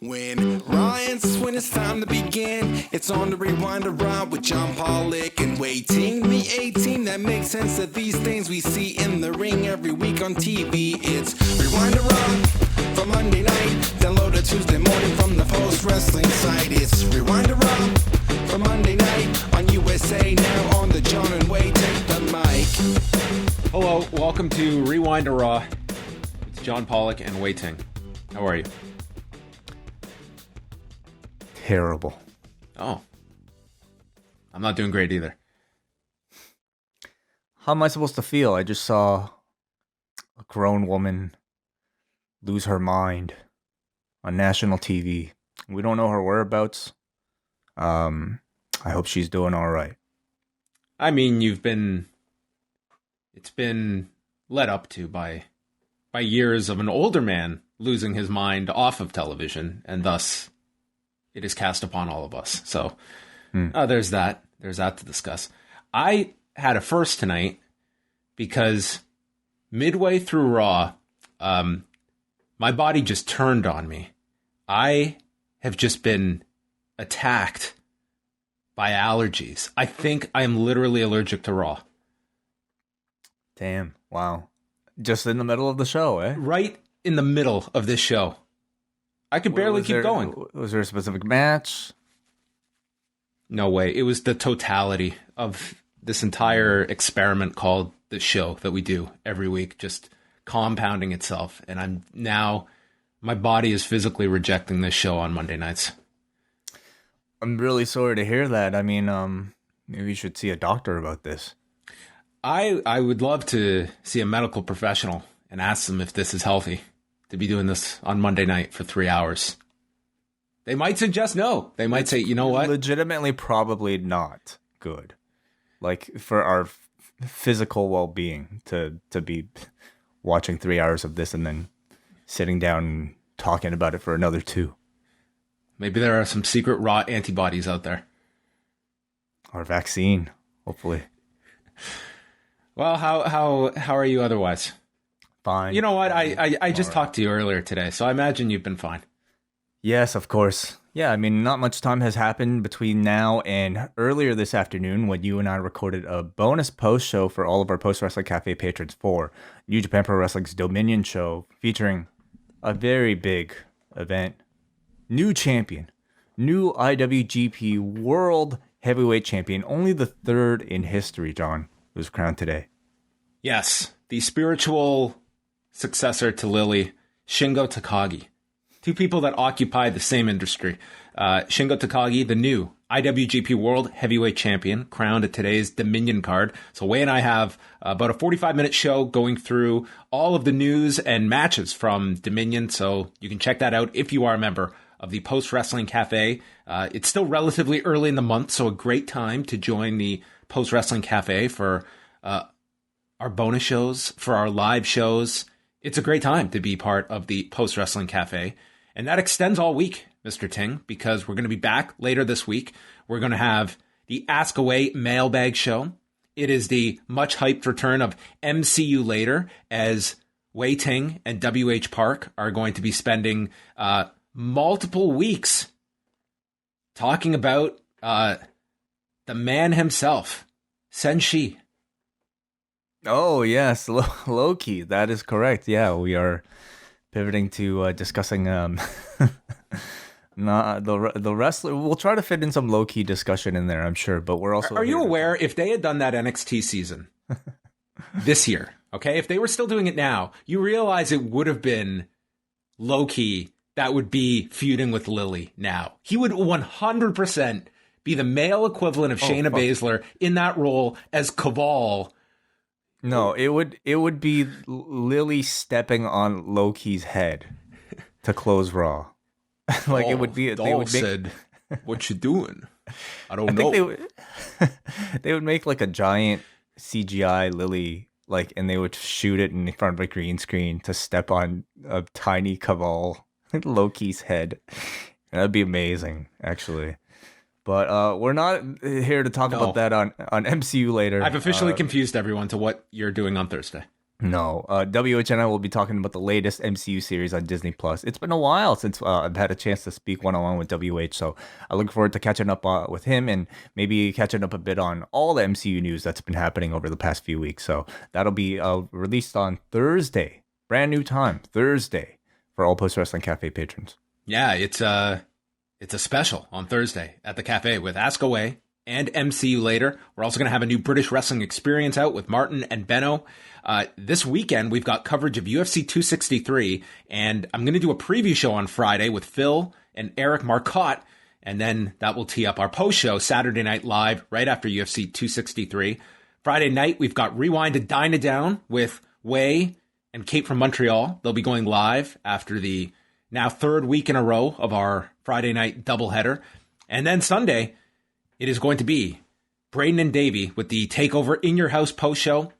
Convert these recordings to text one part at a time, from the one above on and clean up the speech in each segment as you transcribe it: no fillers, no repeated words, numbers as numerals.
When Ryan's when it's time to begin, it's on the Rewind to Raw with John Pollock and Wai Ting. The 18 that makes sense of these things we see in the ring every week on TV. It's Rewind to Raw for Monday night. Download it Tuesday morning from the Post Wrestling site. It's Rewind to Raw for Monday night on USA Now on the John and Wai Take the mic. Hello, welcome to Rewind to Raw. It's John Pollock and Wai Ting. How are you? Terrible. Oh. I'm not doing great either. How am I supposed to feel? I just saw a grown woman lose her mind on national TV. We don't know her whereabouts. I hope she's doing all right. I mean, it's been led up to by years of an older man losing his mind off of television, and thus it is cast upon all of us. So there's that. There's that to discuss. I had a first tonight because midway through Raw, my body just turned on me. I have just been attacked by allergies. I think I am literally allergic to Raw. Damn. Wow. Just in the middle of the show, eh? Right in the middle of this show. I could barely keep going. Was there a specific match? No way. It was the totality of this entire experiment called the show that we do every week, just compounding itself. And my body is physically rejecting this show on Monday nights. I'm really sorry to hear that. I mean, maybe you should see a doctor about this. I would love to see a medical professional and ask them if this is healthy to be doing this on Monday night for 3 hours. They might suggest no. They might say, you know what? Legitimately probably not good. Like, for our physical well-being to be watching 3 hours of this and then sitting down and talking about it for another 2. Maybe there are some secret raw antibodies out there. Or vaccine, hopefully. Well, how are you otherwise? Fine. You know what? I just talked to you earlier today, so I imagine you've been fine. Yes, of course. Yeah, I mean, not much time has happened between now and earlier this afternoon when you and I recorded a bonus post show for all of our Post Wrestling Cafe patrons for New Japan Pro Wrestling's Dominion show, featuring a very big event. New champion, new IWGP World Heavyweight Champion, only the third in history, John, was crowned today. Yes, the spiritual successor to Lilly, Shingo Takagi. Two people that occupy the same industry. Shingo Takagi, the new IWGP World Heavyweight Champion, crowned at today's Dominion card. So Wai and I have about a 45-minute show going through all of the news and matches from Dominion. So you can check that out if you are a member of the Post Wrestling Cafe. It's still relatively early in the month, so a great time to join the Post Wrestling Cafe for our bonus shows, for our live shows. It's a great time to be part of the Post Wrestling Cafe. And that extends all week, Mr. Ting, because we're going to be back later this week. We're going to have the Ask Away mailbag show. It is the much hyped return of MCU later, as Wai Ting and WH Park are going to be spending multiple weeks talking about the man himself, Senshi. Oh, yes, Loki. That is correct. Yeah, we are pivoting to discussing not the wrestler. We'll try to fit in some low-key discussion in there, I'm sure, but we're also... Are you aware, if they had done that NXT season this year, okay, if they were still doing it now, you realize it would have been low-key that would be feuding with Lilly now. He would 100% be the male equivalent of Shayna Baszler in that role as Kaval. No, it would be Lilly stepping on Loki's head to close Raw. Like it would be. They would said, "What you doing?" I don't know. Think they would make like a giant CGI Lilly, like, and they would shoot it in front of a green screen to step on a tiny Kaval Loki's head. And that'd be amazing, actually. But we're not here to talk about that on MCU later. I've officially confused everyone to what you're doing on Thursday. No, WHNI will be talking about the latest MCU series on Disney Plus. It's been a while since I've had a chance to speak one-on-one with WH, so I look forward to catching up with him and maybe catching up a bit on all the MCU news that's been happening over the past few weeks. So that'll be released on Thursday, brand new time, Thursday, for all Post Wrestling Cafe patrons. Yeah, it's a special on Thursday at the cafe with Ask Away and MCU later. We're also going to have a new British Wrestling Experience out with Martin and Benno. This weekend, we've got coverage of UFC 263, and I'm going to do a preview show on Friday with Phil and Eric Marcotte, and then that will tee up our post show Saturday Night Live right after UFC 263. Friday night, we've got Rewind to Dyna Down with Way and Kate from Montreal. They'll be going live after the now third week in a row of our Friday night doubleheader. And then Sunday, it is going to be Braden and Davey with the Takeover in Your House post show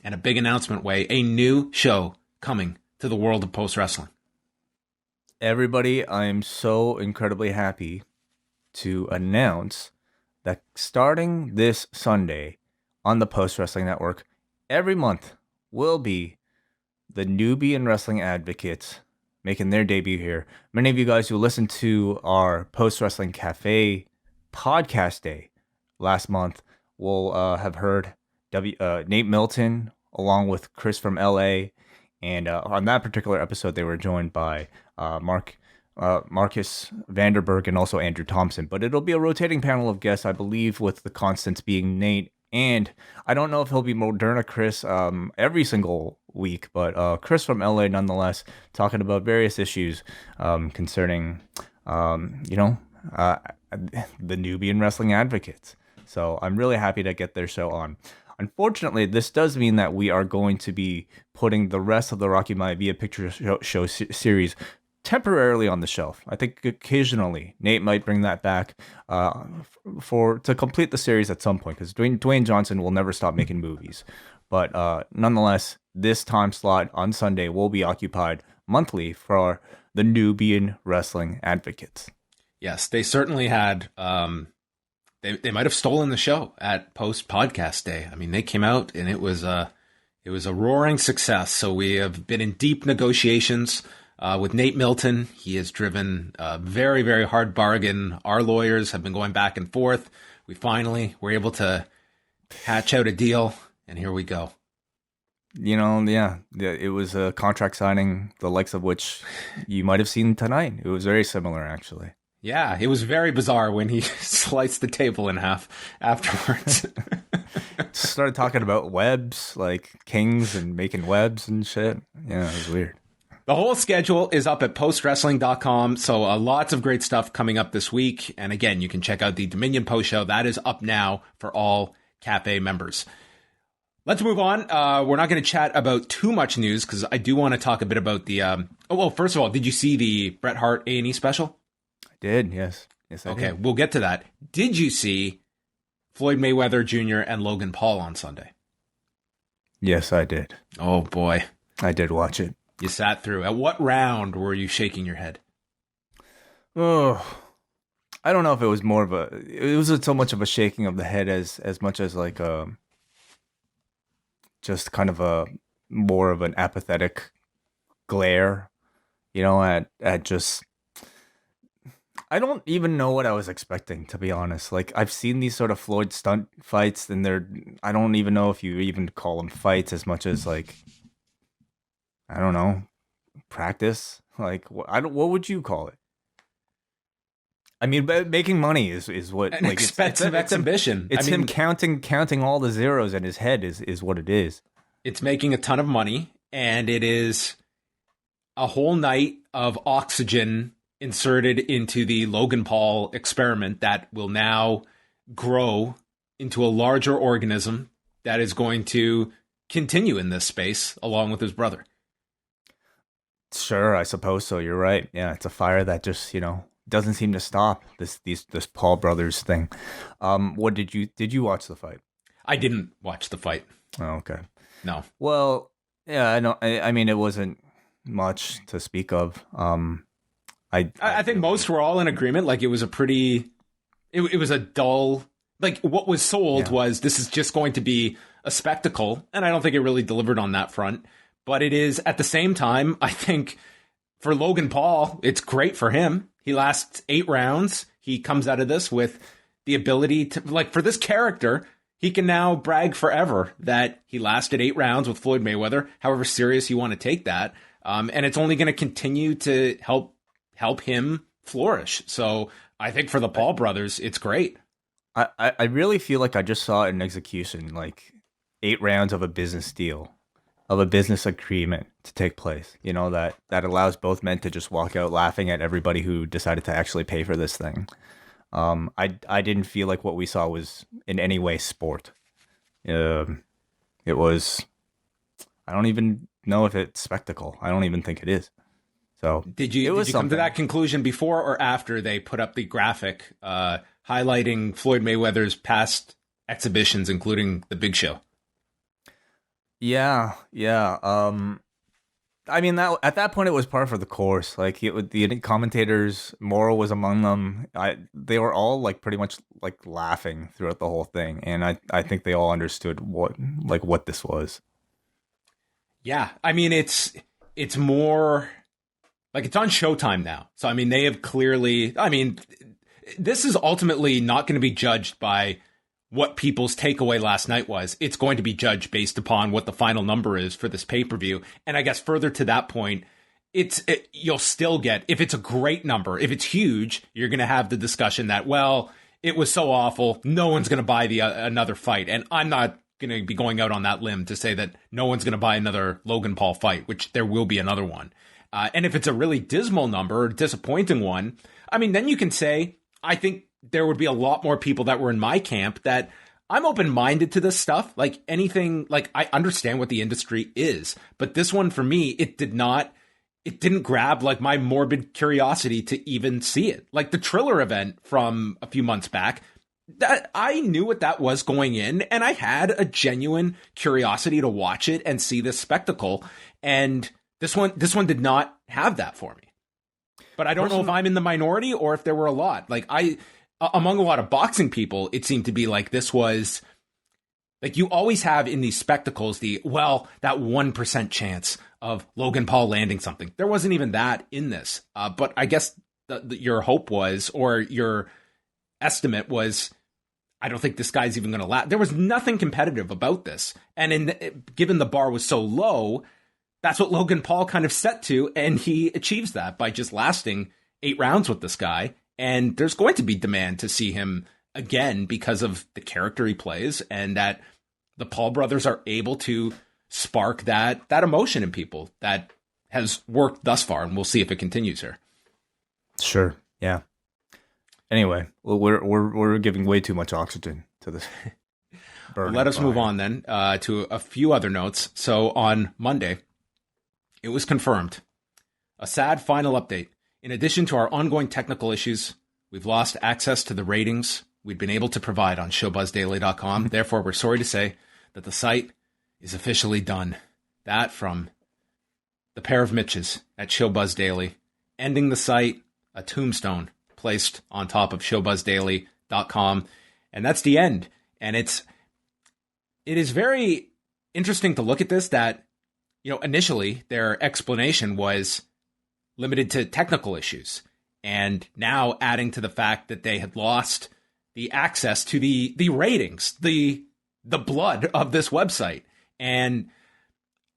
and a big announcement, Way, a new show coming to the world of post wrestling. Everybody, I am so incredibly happy to announce that starting this Sunday on the Post Wrestling Network, every month will be the Newbie and Wrestling Advocates making their debut here. Many of you guys who listened to our Post Wrestling Cafe podcast day last month will have heard Nate Milton along with Chris from LA, and on that particular episode they were joined by Marcus Vanderberg and also Andrew Thompson. But it'll be a rotating panel of guests, I believe, with the constants being Nate, and I don't know if he'll be Moderna Chris every single week, but Chris from LA nonetheless, talking about various issues concerning the Newbie and Wrestling Advocates. So I'm really happy to get their show on. Unfortunately, this does mean that we are going to be putting the rest of the Rocky Maivia picture show series temporarily on the shelf. I think occasionally Nate might bring that back to complete the series at some point, because Dwayne Johnson will never stop making movies. But nonetheless, this time slot on Sunday will be occupied monthly for the Nubian Wrestling Advocates. Yes, they certainly had. They might have stolen the show at Post Podcast Day. I mean, they came out and it was a roaring success. So we have been in deep negotiations with Nate Milton. He has driven a very, very hard bargain. Our lawyers have been going back and forth. We finally were able to hatch out a deal, and here we go. It was a contract signing, the likes of which you might have seen tonight. It was very similar, actually. Yeah, it was very bizarre when he sliced the table in half afterwards. Started talking about webs, like kings and making webs and shit. Yeah, it was weird. The whole schedule is up at postwrestling.com, so lots of great stuff coming up this week. And again, you can check out the Dominion Post Show. That is up now for all Cafe members. Let's move on. We're not going to chat about too much news because I do want to talk a bit about the... first of all, did you see the Bret Hart A&E special? I did, yes. Yes, I did. Okay, we'll get to that. Did you see Floyd Mayweather Jr. and Logan Paul on Sunday? Yes, I did. Oh, boy. I did watch it. You sat through. At what round were you shaking your head? Oh, I don't know if it was more of a... It wasn't so much of a shaking of the head as much as like just kind of a more of an apathetic glare, at just... I don't even know what I was expecting, to be honest. Like, I've seen these sort of Floyd stunt fights, and I don't even know if you even call them fights as much as, like, I don't know, practice. Like, what would you call it? I mean, making money is what... An expensive exhibition. It's him counting all the zeros in his head is what it is. It's making a ton of money, and it is a whole night of oxygen inserted into the Logan Paul experiment that will now grow into a larger organism that is going to continue in this space along with his brother. Sure, I suppose so. You're right. Yeah, it's a fire that just, doesn't seem to stop, this Paul brothers thing. What did you watch the fight? I didn't watch the fight. Oh, okay. No. Well, yeah, I know. I mean, it wasn't much to speak of. I think most were all in agreement. Like, it was it was a dull, like, what was sold was this is just going to be a spectacle, and I don't think it really delivered on that front. But it is, at the same time, I think for Logan Paul, it's great for him. He lasts 8 rounds. He comes out of this with the ability to, like, for this character, he can now brag forever that he lasted 8 rounds with Floyd Mayweather, however serious you want to take that. And it's only going to continue to help him flourish. So I think for the Paul brothers, it's great. I really feel like I just saw an execution, like 8 rounds of a business deal, of a business agreement to take place, you know, that allows both men to just walk out laughing at everybody who decided to actually pay for this thing. I didn't feel like what we saw was in any way sport. It was, I don't even know if it's spectacle. I don't even think it is. So did you come to that conclusion before or after they put up the graphic highlighting Floyd Mayweather's past exhibitions, including the Big Show? Yeah. I mean, that at that point it was par for the course. Like the commentators, Morrow was among them. They were all like pretty much like laughing throughout the whole thing, and I think they all understood what this was. Yeah, I mean it's more like it's on Showtime now. So I mean they have clearly. I mean this is ultimately not going to be judged by what people's takeaway last night was. It's going to be judged based upon what the final number is for this pay-per-view. And I guess further to that point, you'll still get, if it's a great number, if it's huge, you're going to have the discussion that, well, it was so awful, no one's going to buy another fight. And I'm not going to be going out on that limb to say that no one's going to buy another Logan Paul fight, which there will be another one. And if it's a really dismal number, or disappointing one, I mean, then you can say, I think there would be a lot more people that were in my camp that I'm open-minded to this stuff. Like anything, like I understand what the industry is, but this one for me, it didn't grab like my morbid curiosity to even see it. Like the Triller event from a few months back, that I knew what that was going in, and I had a genuine curiosity to watch it and see this spectacle. And this one did not have that for me. But I don't know if I'm in the minority or if there were a lot. Like among a lot of boxing people, it seemed to be like this was like you always have in these spectacles that 1% chance of Logan Paul landing something. There wasn't even that in this. But I guess your hope was, or your estimate was, I don't think this guy's even going to last. There was nothing competitive about this. And given the bar was so low, that's what Logan Paul kind of set to. And he achieves that by just lasting 8 rounds with this guy. And there's going to be demand to see him again because of the character he plays, and that the Paul brothers are able to spark that emotion in people that has worked thus far. And we'll see if it continues here. Sure. Yeah. Anyway, well, we're giving way too much oxygen to this. Well, let us move on then to a few other notes. So on Monday, it was confirmed. A sad final update. In addition to our ongoing technical issues, we've lost access to the ratings we'd been able to provide on ShowbuzzDaily.com. Therefore, we're sorry to say that the site is officially done. That from the pair of Mitches at Showbuzz Daily, ending the site, a tombstone placed on top of ShowbuzzDaily.com. And that's the end. And it is very interesting to look at this, that, you know, initially their explanation was limited to technical issues, and now adding to the fact that they had lost the access to the ratings, the blood of this website. And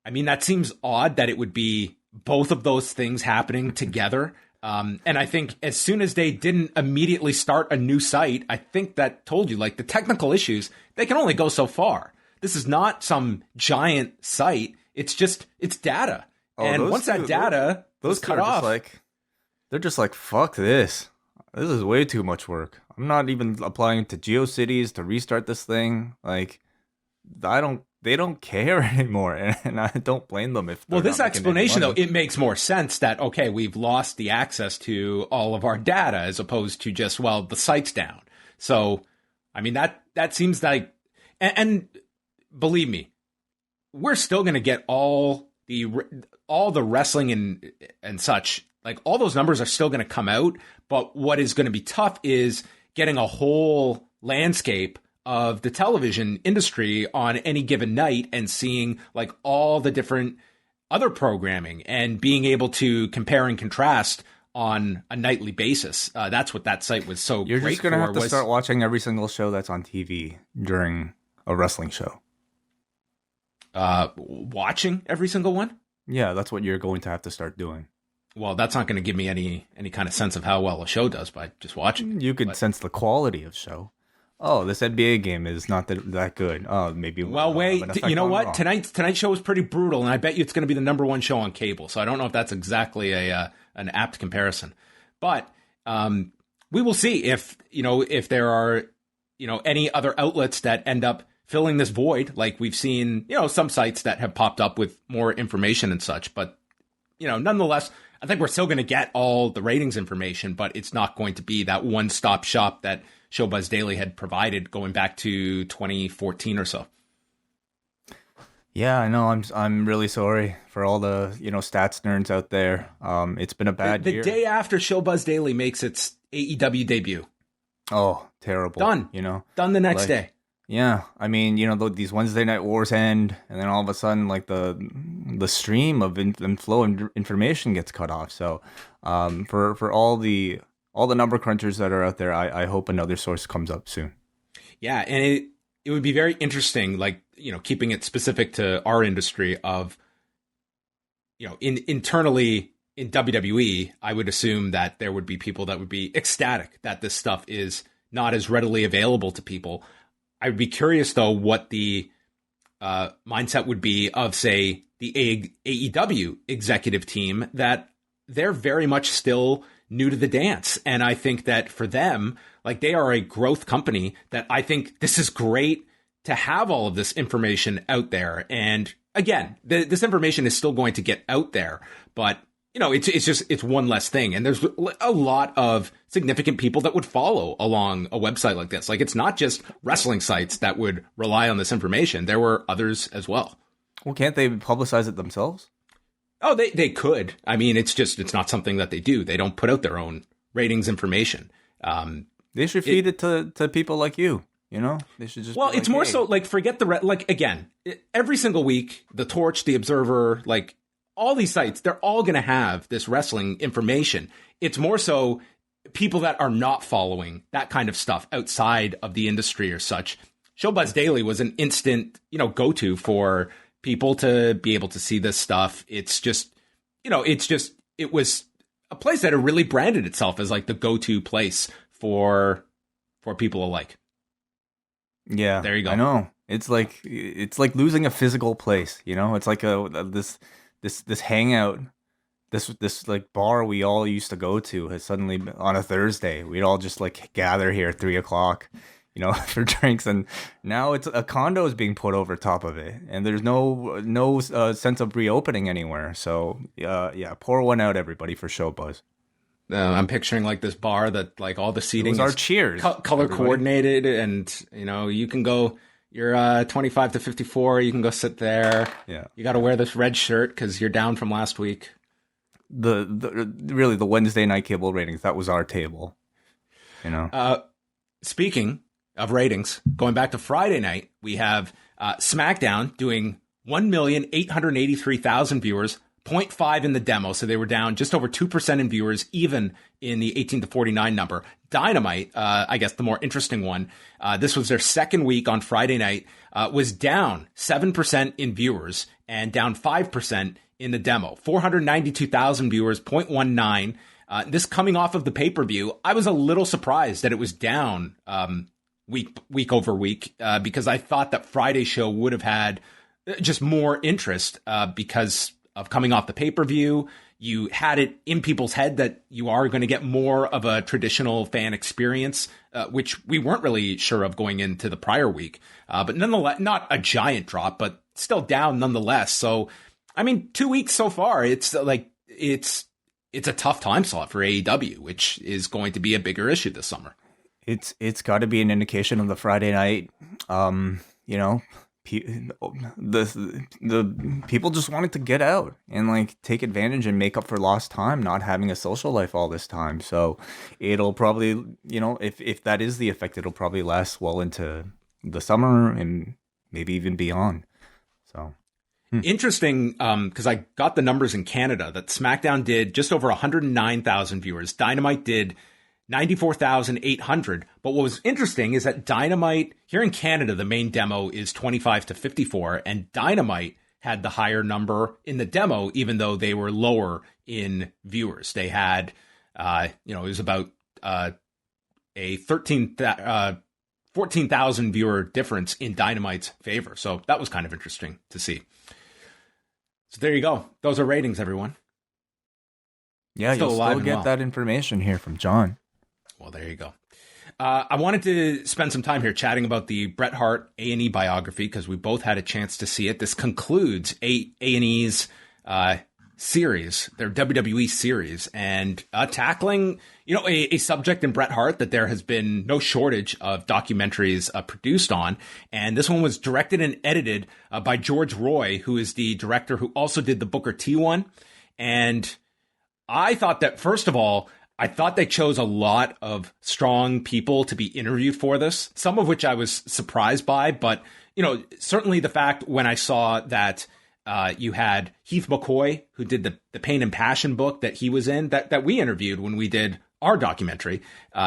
I mean, that seems odd that it would be both of those things happening together. And I think as soon as they didn't immediately start a new site, I think that told you, like, the technical issues, they can only go so far. This is not some giant site. It's data. And once that data was cut off, they're just like, fuck this. This is way too much work. I'm not even applying to GeoCities to restart this thing. Like, they don't care anymore, and I don't blame them if. Well, this explanation though, it makes more sense that, okay, we've lost the access to all of our data as opposed to just, well, the site's down. So, I mean, that seems like, and believe me, we're still going to get all the wrestling and such. Like, all those numbers are still going to come out, but what is going to be tough is getting a whole landscape of the television industry on any given night and seeing like all the different other programming and being able to compare and contrast on a nightly basis. That's what that site was so You're great just going to have to was, start watching every single show that's on TV during a wrestling show. watching every single one. Yeah, that's what you're going to have to start doing. Well, that's not going to give me any kind of sense of how well a show does by just watching. You could sense the quality of show. Oh, this NBA game is not that good. Oh, maybe. Well, wait. You know what? Wrong. Tonight's show was pretty brutal, and I bet you it's going to be the number one show on cable. So I don't know if that's exactly an apt comparison, but we will see if there are any other outlets that end up filling this void, like we've seen some sites that have popped up with more information and such. But nonetheless, I think we're still going to get all the ratings information, but it's not going to be that one-stop shop that Showbuzz Daily had provided going back to 2014 or so. Yeah, I know. I'm really sorry for all the stats nerds out there. It's been a bad year. The day after Showbuzz Daily makes its AEW debut. Oh, terrible. Done. Done the next day. Yeah, I mean, these Wednesday night wars end, and then all of a sudden, like the stream of flow of information gets cut off. So, for all the number crunchers that are out there, I hope another source comes up soon. Yeah, and it would be very interesting, like keeping it specific to our industry of internally in WWE, I would assume that there would be people that would be ecstatic that this stuff is not as readily available to people. I would be curious, though, what the mindset would be of, say, the AEW executive team, that they're very much still new to the dance. And I think that for them, like, they are a growth company, that I think this is great to have all of this information out there. And again, this information is still going to get out there, but it's one less thing. And there's a lot of significant people that would follow along a website like this. Like, it's not just wrestling sites that would rely on this information. There were others as well. Well, can't they publicize it themselves? Oh, they could. I mean, it's not something that they do. They don't put out their own ratings information. They should feed it to people like you. They should just. Well, it's more so like, forget again, every single week, The Torch, The Observer, like, all these sites, they're all going to have this wrestling information. It's more so people that are not following that kind of stuff outside of the industry or such. Showbuzz Daily was an instant, go-to for people to be able to see this stuff. It's just, it was a place that had really branded itself as like the go-to place for people alike. Yeah, there you go. I know. It's like losing a physical place. It's like this hangout, this like bar we all used to go to has suddenly, on a Thursday, we'd all just like gather here at 3:00, for drinks, and now it's a condo is being put over top of it, and there's no sense of reopening anywhere. So yeah, pour one out, everybody, for Showbuzz. I'm picturing like this bar that like all the seating is cheers, color coordinated, and you can go. You're 25 to 54. You can go sit there. Yeah. You got to wear this red shirt because you're down from last week. Really the Wednesday night cable ratings, that was our table. Speaking of ratings, going back to Friday night, we have SmackDown doing 1,883,000 viewers, 0.5 in the demo. So they were down just over 2% in viewers, even in the 18 to 49 number. Dynamite, I guess the more interesting one, this was their second week on Friday night, was down 7% in viewers and down 5% in the demo. 492,000 viewers, 0.19. This coming off of the pay-per-view, I was a little surprised that it was down week over week, because I thought that Friday's show would have had just more interest because of coming off the pay-per-view. You had it in people's head that you are going to get more of a traditional fan experience, which we weren't really sure of going into the prior week. But nonetheless, not a giant drop, but still down nonetheless. So, I mean, 2 weeks so far, it's like, it's a tough time slot for AEW, which is going to be a bigger issue this summer. It's got to be an indication of the Friday night, the people just wanted to get out and like take advantage and make up for lost time not having a social life all this time. So it'll probably, if that is the effect, it'll probably last well into the summer and maybe even beyond. So interesting, because I got the numbers in Canada that SmackDown did just over 109,000 viewers. Dynamite did 94,800. But what was interesting is that Dynamite, here in Canada, the main demo is 25 to 54, and Dynamite had the higher number in the demo, even though they were lower in viewers. They had, it was about a 14,000 viewer difference in Dynamite's favor. So that was kind of interesting to see. So there you go. Those are ratings, everyone. Yeah, you'll still get that information here from John. Well, there you go. I wanted to spend some time here chatting about the Bret Hart A&E biography because we both had a chance to see it. This concludes A&E's series, their WWE series, and tackling, a subject in Bret Hart that there has been no shortage of documentaries produced on. And this one was directed and edited by George Roy, who is the director who also did the Booker T one. And I thought that, first of all, I thought they chose a lot of strong people to be interviewed for this, some of which I was surprised by. But, certainly the fact when I saw that you had Heath McCoy, who did the Pain and Passion book that he was in, that we interviewed when we did our documentary.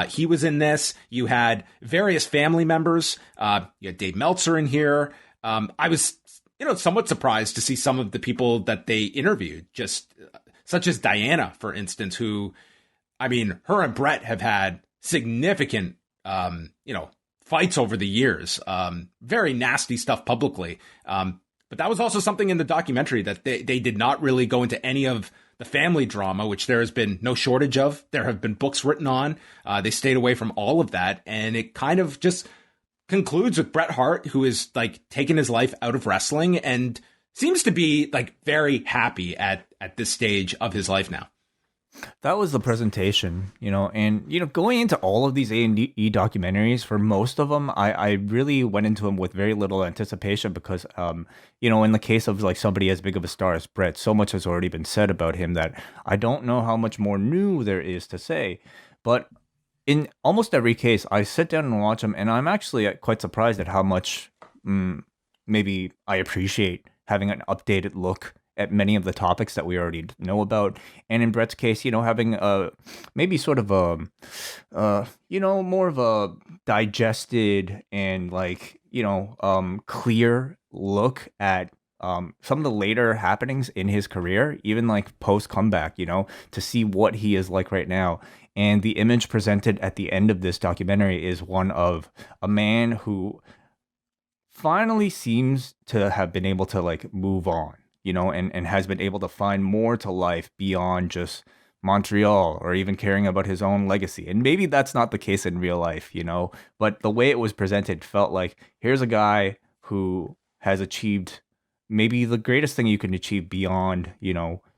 He was in this. You had various family members. You had Dave Meltzer in here. I was, somewhat surprised to see some of the people that they interviewed, just such as Diana, for instance, who, her and Bret have had significant, fights over the years, very nasty stuff publicly. But that was also something in the documentary that they did not really go into any of the family drama, which there has been no shortage of. There have been books written on. They stayed away from all of that. And it kind of just concludes with Bret Hart, who is taking his life out of wrestling and seems to be very happy at this stage of his life now. That was the presentation, and, going into all of these A&E documentaries, for most of them, I really went into them with very little anticipation because, in the case of somebody as big of a star as Bret, so much has already been said about him that I don't know how much more new there is to say. But in almost every case, I sit down and watch them, and I'm actually quite surprised at how much maybe I appreciate having an updated look at many of the topics that we already know about. And in Bret's case, having maybe sort of more of a digested and clear look at some of the later happenings in his career, even post comeback, to see what he is like right now. And the image presented at the end of this documentary is one of a man who finally seems to have been able to move on, and has been able to find more to life beyond just Montreal or even caring about his own legacy. And maybe that's not the case in real life, but the way it was presented felt like here's a guy who has achieved maybe the greatest thing you can achieve beyond,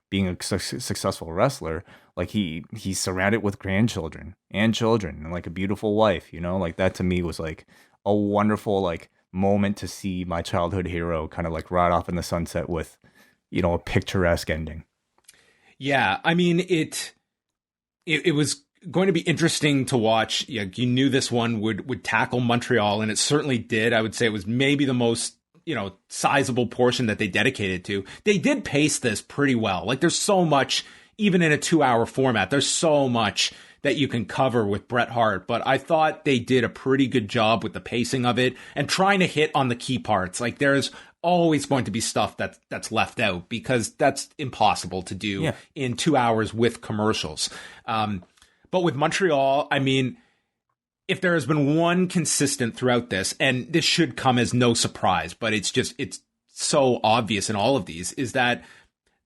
being a successful wrestler. He's surrounded with grandchildren and children and a beautiful wife, that to me was a wonderful moment to see my childhood hero kind of ride off in the sunset with, a picturesque ending. Yeah, it was going to be interesting to watch. You knew this one would tackle Montreal, and it certainly did. I would say it was maybe the most, sizable portion that they dedicated to. They did pace this pretty well. There's so much, even in a 2-hour format, there's so much that you can cover with Bret Hart, but I thought they did a pretty good job with the pacing of it and trying to hit on the key parts. There's always going to be stuff that's left out because that's impossible to do in 2 hours with commercials. But with Montreal, if there has been one consistent throughout this, and this should come as no surprise, but it's so obvious in all of these, is that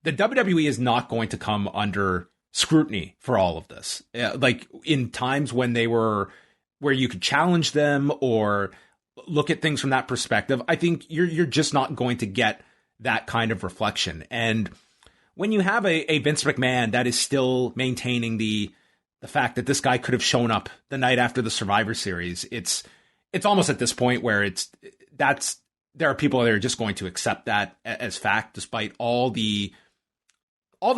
the WWE is not going to come under scrutiny for all of this. In times when where you could challenge them or look at things from that perspective, I think you're just not going to get that kind of reflection. And when you have a Vince McMahon that is still maintaining the fact that this guy could have shown up the night after the Survivor Series, it's almost at this point where there are people that are just going to accept that as fact, despite all the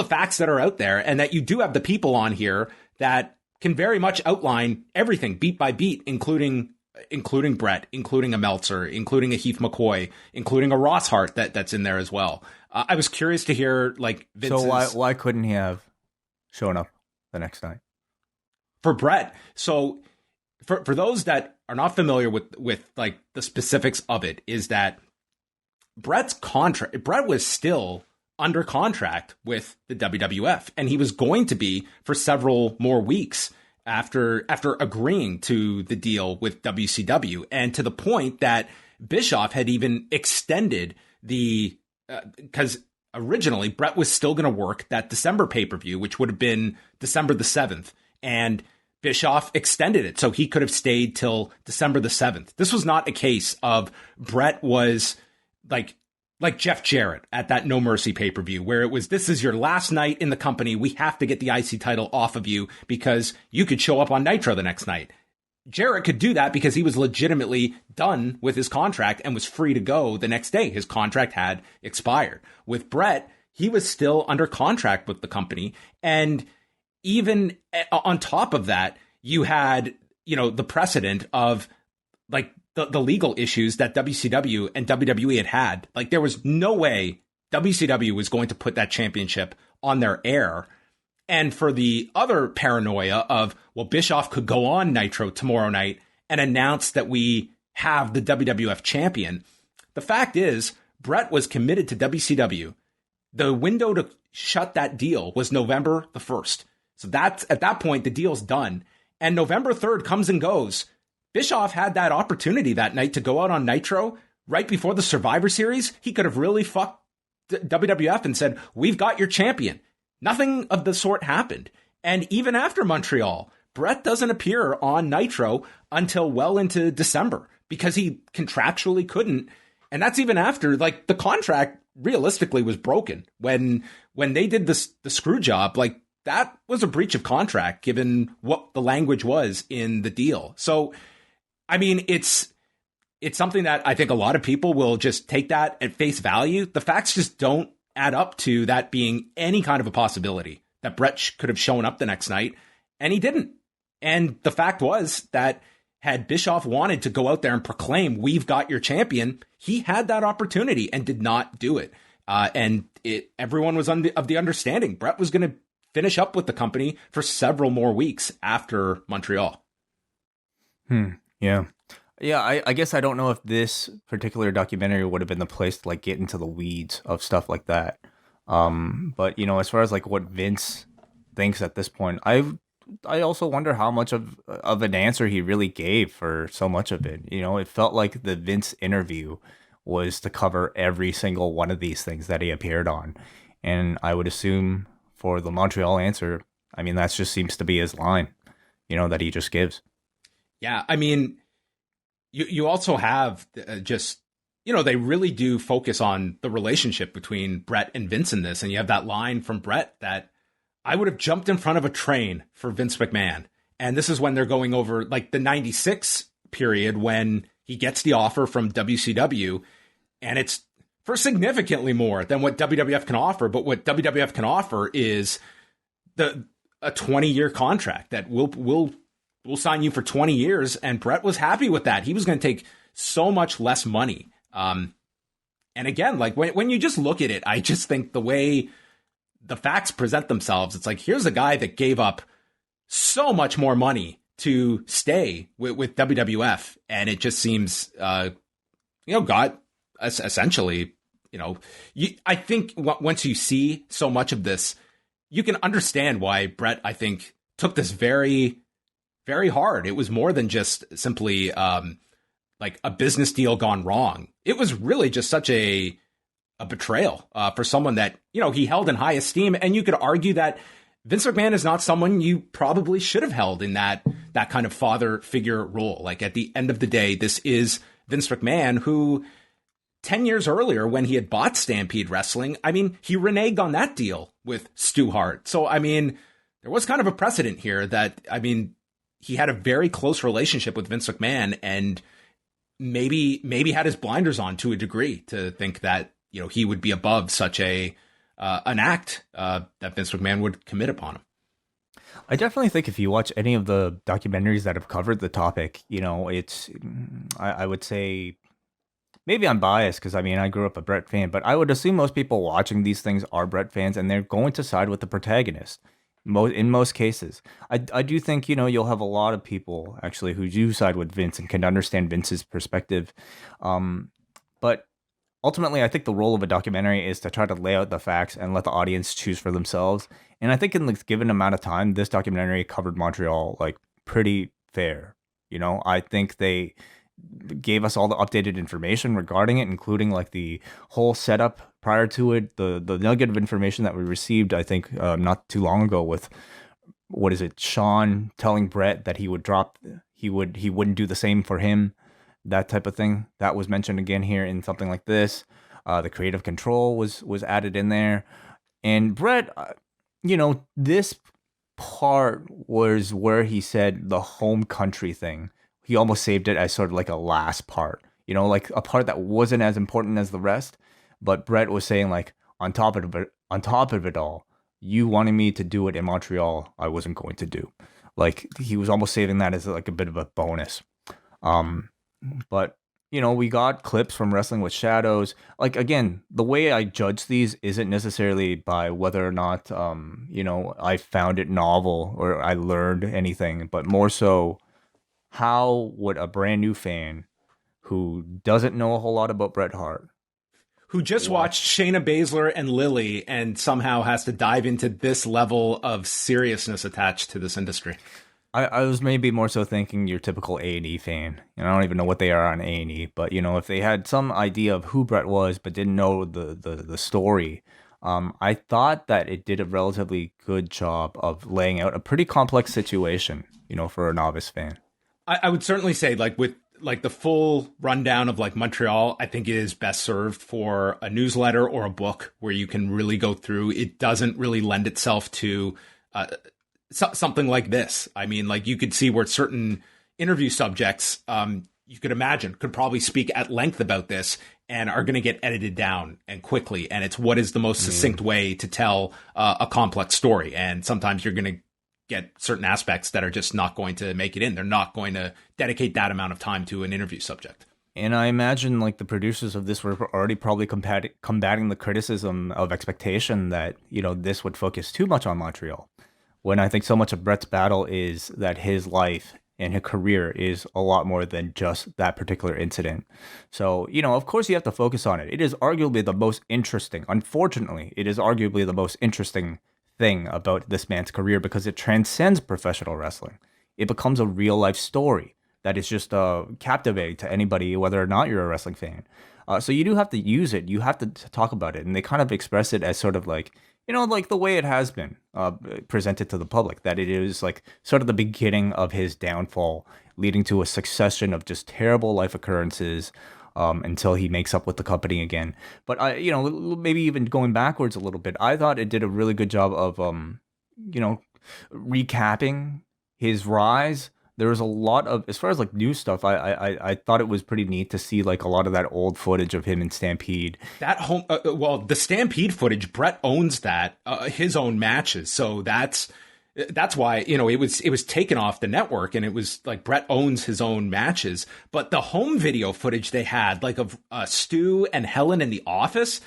facts that are out there, and that you do have the people on here that can very much outline everything beat by beat, including including Bret, including a Meltzer, including a Heath McCoy, including a Ross Hart that's in there as well. I was curious to hear like Vince's... So why couldn't he have shown up the next night? For Bret, so for those that are not familiar with like the specifics of it, is that Bret was still under contract with the WWF, and he was going to be for several more weeks after agreeing to the deal with WCW, and to the point that Bischoff had even extended the because originally Bret was still going to work that December pay-per-view, which would have been December the 7th, and Bischoff extended it so he could have stayed till December the 7th. This was not a case of Bret was like Jeff Jarrett at that No Mercy pay-per-view, where it was, this is your last night in the company. We have to get the IC title off of you because you could show up on Nitro the next night. Jarrett could do that because he was legitimately done with his contract and was free to go the next day. His contract had expired. With Bret, he was still under contract with the company. And even on top of that, you had, the precedent of like the legal issues that WCW and WWE had. Like, there was no way WCW was going to put that championship on their air. And for the other paranoia of, well, Bischoff could go on Nitro tomorrow night and announce that we have the WWF champion. The fact is, Bret was committed to WCW. The window to shut that deal was November the 1st. So that's, at that point, the deal's done. And November 3rd comes and goes. Bischoff had that opportunity that night to go out on Nitro right before the Survivor Series. He could have really fucked WWF and said, we've got your champion. Nothing of the sort happened. And even after Montreal, Bret doesn't appear on Nitro until well into December because he contractually couldn't. And that's even after, like, the contract realistically was broken. When they did the screw job, like, that was a breach of contract given what the language was in the deal. So, I mean, it's something that I think a lot of people will just take that at face value. The facts just don't add up to that being any kind of a possibility that Bret could have shown up the next night, and he didn't. And the fact was that had Bischoff wanted to go out there and proclaim, we've got your champion, he had that opportunity and did not do it. And everyone was of the understanding Bret was going to finish up with the company for several more weeks after Montreal. Yeah. Yeah, I guess I don't know if this particular documentary would have been the place to like get into the weeds of stuff like that. But as far as like what Vince thinks at this point, I also wonder how much of an answer he really gave for so much of it. It felt like the Vince interview was to cover every single one of these things that he appeared on. And I would assume for the Montreal answer, I mean, that just seems to be his line, that he just gives. Yeah, I mean, you also have just, they really do focus on the relationship between Bret and Vince in this. And you have that line from Bret that I would have jumped in front of a train for Vince McMahon. And this is when they're going over like the 96 period when he gets the offer from WCW. And it's for significantly more than what WWF can offer. But what WWF can offer is a 20-year contract that we'll sign you for 20 years. And Bret was happy with that. He was going to take so much less money. And again, like when you just look at it, I just think the way the facts present themselves, it's like, here's a guy that gave up so much more money to stay with WWF. And it just seems, got essentially, I think once you see so much of this, you can understand why Bret, I think, took this very, very hard. It was more than just simply like a business deal gone wrong. It was really just such a betrayal for someone that, he held in high esteem. And you could argue that Vince McMahon is not someone you probably should have held in that kind of father figure role. Like at the end of the day, this is Vince McMahon who 10 years earlier when he had bought Stampede Wrestling, I mean, he reneged on that deal with Stu Hart. So, I mean, there was kind of a precedent here that, I mean, he had a very close relationship with Vince McMahon and maybe had his blinders on to a degree to think that, he would be above such an act that Vince McMahon would commit upon him. I definitely think if you watch any of the documentaries that have covered the topic, it's, I would say, maybe I'm biased because I mean, I grew up a Bret fan, but I would assume most people watching these things are Bret fans and they're going to side with the protagonist. In most cases, I do think, you'll have a lot of people actually who do side with Vince and can understand Vince's perspective. But ultimately, I think the role of a documentary is to try to lay out the facts and let the audience choose for themselves. And I think in the given amount of time, this documentary covered Montreal like pretty fair. I think they gave us all the updated information regarding it, including like the whole setup prior to it, the nugget of information that we received, I think, not too long ago with what is it, Sean telling Bret that he wouldn't do the same for him, that type of thing. That was mentioned again here in something like this. The creative control was added in there, and Bret, this part was where he said the home country thing. He almost saved it as sort of like a last part, like a part that wasn't as important as the rest. But Bret was saying like on top of it all, you wanted me to do it in Montreal, I wasn't going to do. Like he was almost saving that as like a bit of a bonus. But we got clips from Wrestling with Shadows. Like again, the way I judge these isn't necessarily by whether or not I found it novel or I learned anything, but more so, how would a brand new fan who doesn't know a whole lot about Bret Hart, who just watched Shayna Baszler and Lilly and somehow has to dive into this level of seriousness attached to this industry? I was maybe more so thinking your typical A&E fan. I don't even know what they are on A&E, but if they had some idea of who Bret was but didn't know the story, I thought that it did a relatively good job of laying out a pretty complex situation, for a novice fan. I would certainly say, like, with like the full rundown of like Montreal, I think it is best served for a newsletter or a book where you can really go through. It doesn't really lend itself to something like this. I mean, like you could see where certain interview subjects, you could imagine, could probably speak at length about this and are going to get edited down and quickly. And it's what is the most succinct way to tell a complex story. And sometimes you're going to get certain aspects that are just not going to make it in. They're not going to dedicate that amount of time to an interview subject. And I imagine like the producers of this were already probably combating the criticism of expectation that, this would focus too much on Montreal. When I think so much of Bret's battle is that his life and his career is a lot more than just that particular incident. So, of course you have to focus on it. It is arguably the most interesting. Unfortunately, it is arguably the most interesting thing about this man's career because it transcends professional wrestling. It becomes a real life story that is just captivating to anybody, whether or not you're a wrestling fan. So you do have to use it. You have to talk about it. And they kind of express it as sort of like, like the way it has been presented to the public, that it is like sort of the beginning of his downfall, leading to a succession of just terrible life occurrences until he makes up with the company again. But maybe even going backwards a little bit, I thought it did a really good job of, recapping his rise. There was a lot of, as far as like new stuff, I thought it was pretty neat to see like a lot of that old footage of him in Stampede. That the Stampede footage, Bret owns that, his own matches. So that's why, it was taken off the network, and it was like Bret owns his own matches. But the home video footage they had, like of Stu and Helen in the office,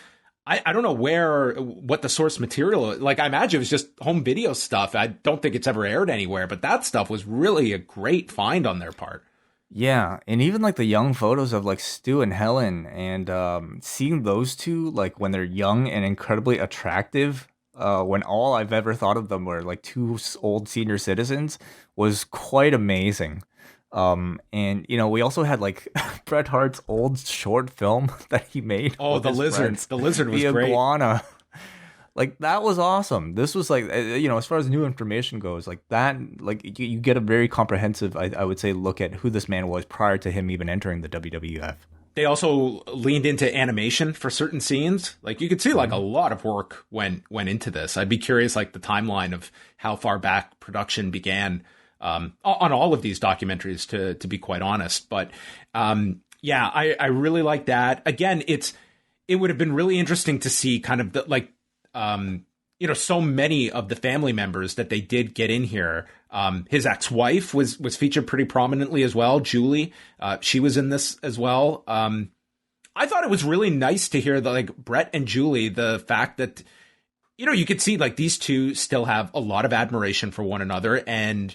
I don't know what the source material, like I imagine it was just home video stuff. I don't think it's ever aired anywhere, but that stuff was really a great find on their part. Yeah, and even like the young photos of like Stu and Helen, and seeing those two like when they're young and incredibly attractive, when all I've ever thought of them were like two old senior citizens, was quite amazing. And we also had like Bret Hart's old short film that he made. Oh, the lizard! Friends. The lizard was the great. Iguana. Like that was awesome. This was like, as far as new information goes, like that, like you get a very comprehensive, I would say, look at who this man was prior to him even entering the WWF. They also leaned into animation for certain scenes. Like you could see like a lot of work went into this. I'd be curious, like the timeline of how far back production began on all of these documentaries, to be quite honest. But yeah, I really like that. Again, it would have been really interesting to see kind of the so many of the family members that they did get in here. His ex-wife was featured pretty prominently as well. Julie, she was in this as well. I thought it was really nice to hear Bret and Julie, the fact that, you could see like these two still have a lot of admiration for one another, and,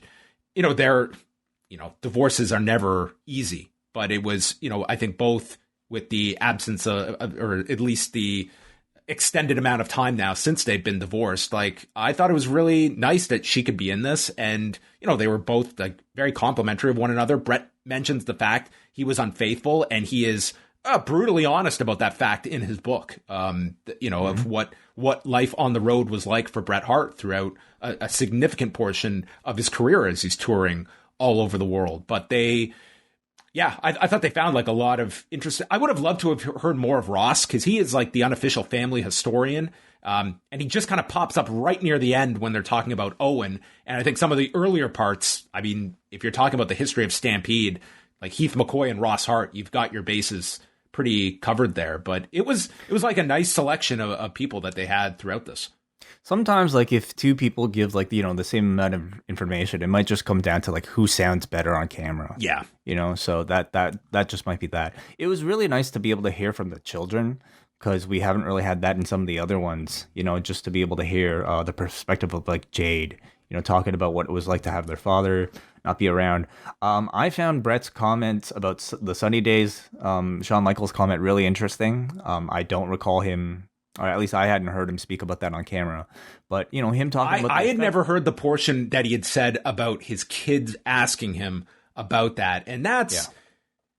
their, divorces are never easy, but it was, I think both with the absence of, or at least the extended amount of time now since they've been divorced, like I thought it was really nice that she could be in this, and they were both like very complimentary of one another. Bret mentions the fact he was unfaithful, and he is brutally honest about that fact in his book, of what life on the road was like for Bret Hart throughout a significant portion of his career as he's touring all over the world. But I thought they found like a lot of interest. I would have loved to have heard more of Ross, because he is like the unofficial family historian. And he just kind of pops up right near the end when they're talking about Owen. And I think some of the earlier parts, I mean, if you're talking about the history of Stampede, like Heath McCoy and Ross Hart, you've got your bases pretty covered there. But it was like a nice selection of people that they had throughout this. Sometimes, like, if two people give, like, the same amount of information, it might just come down to, like, who sounds better on camera. Yeah. So that just might be that. It was really nice to be able to hear from the children, because we haven't really had that in some of the other ones, just to be able to hear the perspective of, like, Jade, talking about what it was like to have their father not be around. I found Bret's comments about the Sunny Days, Shawn Michaels' comment, really interesting. I don't recall him, or at least I hadn't heard him speak about that on camera. But, him talking about... I had never heard the portion that he had said about his kids asking him about that. And that's,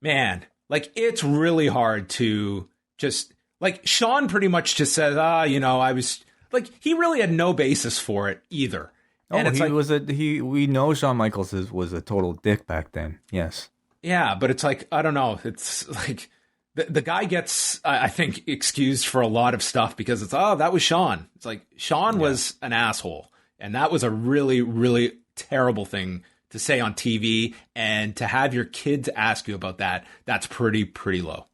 man, like, it's really hard to just... Like, Shawn pretty much just says, I was... Like, he really had no basis for it either. And we know Shawn Michaels was a total dick back then. Yes. Yeah, but it's like, I don't know. It's like... The guy gets, I think, excused for a lot of stuff because it's, that was Shawn. It's like, Shawn was an asshole. And that was a really, really terrible thing to say on TV. And to have your kids ask you about that, that's pretty, pretty low.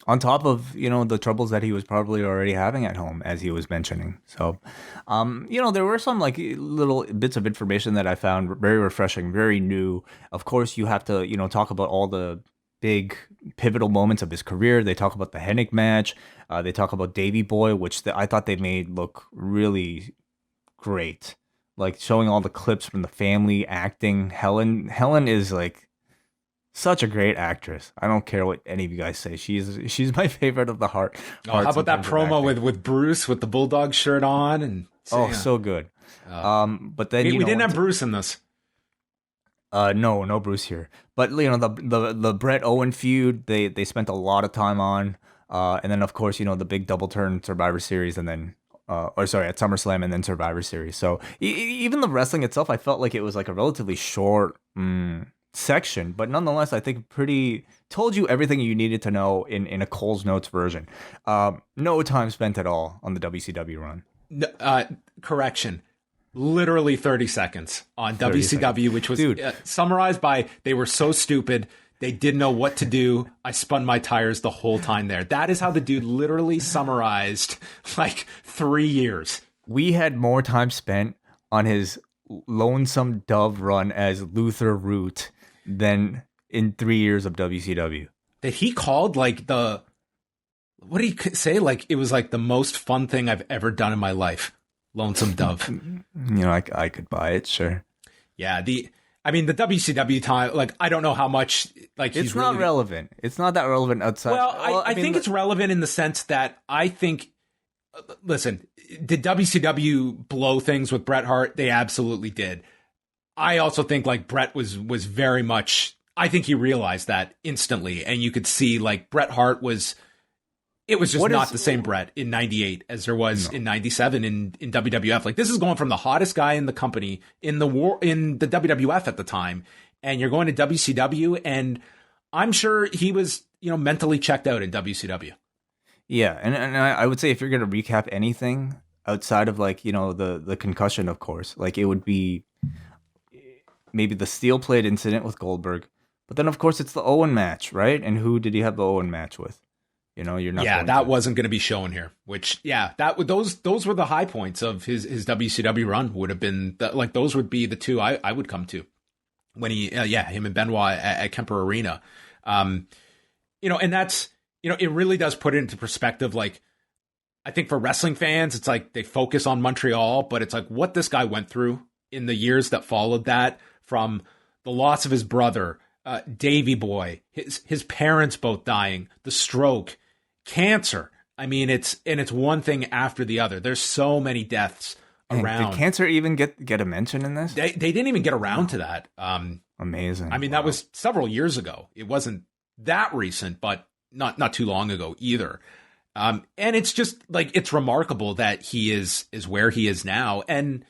On top of, the troubles that he was probably already having at home, as he was mentioning. So, there were some, like, little bits of information that I found very refreshing, very new. Of course, you have to, talk about all the big pivotal moments of his career. They talk about the Hennig match. They talk about Davey Boy, which I thought they made look really great. Like, showing all the clips from the family acting. Helen is, like, such a great actress. I don't care what any of you guys say. She's my favorite of the Hart. How about that promo with Bruce with the Bulldog shirt on? And so good. But then we didn't have Bruce in this. No Bruce here. But the Bret Owen feud, they spent a lot of time on, and then of course the big double turn Survivor Series, and then at SummerSlam and then Survivor Series. So even the wrestling itself, I felt like it was like a relatively short section, but nonetheless, I think told you everything you needed to know in a Cole's Notes version. No time spent at all on the WCW run. Correction. Literally 30 seconds on WCW, which was summarized by, they were so stupid, they didn't know what to do. I spun my tires the whole time there. That is how the dude literally summarized like 3 years. We had more time spent on his Lonesome Dove run as Luther Root than in 3 years of WCW. That he called like what did he say? Like, it was like the most fun thing I've ever done in my life. Lonesome Dove. I could buy it, sure. Yeah, the WCW time, like, I don't know how much, like, it's not relevant. It's not that relevant outside. Well, I think it's relevant in the sense that I think, listen, did WCW blow things with Bret Hart? They absolutely did. I also think, like, Bret was very much, I think he realized that instantly, and you could see, like, Bret Hart was... It was just not the same Bret in 98 as there was in 97 in WWF. Like, this is going from the hottest guy in the company in the WWF at the time, and you're going to WCW, and I'm sure he was, mentally checked out in WCW. Yeah, and I would say if you're going to recap anything outside of, like, the concussion, of course, like, it would be maybe the steel plate incident with Goldberg, but then of course it's the Owen match, right? And who did he have the Owen match with? You're not. Yeah, that wasn't going to be shown here. Which, those were the high points of his WCW run. Would have been those would be the two I would come to when him and Benoit at Kemper Arena. And that's it really does put it into perspective. Like, I think for wrestling fans, it's like they focus on Montreal, but it's like what this guy went through in the years that followed that, from the loss of his brother, Davey Boy, his parents both dying, the stroke, cancer. I mean, it's one thing after the other. There's so many deaths around. Did cancer even get a mention in this? They didn't even get around to that. Amazing. I mean, that was several years ago. It wasn't that recent, but not too long ago either. And it's just like, it's remarkable that he is where he is now. And,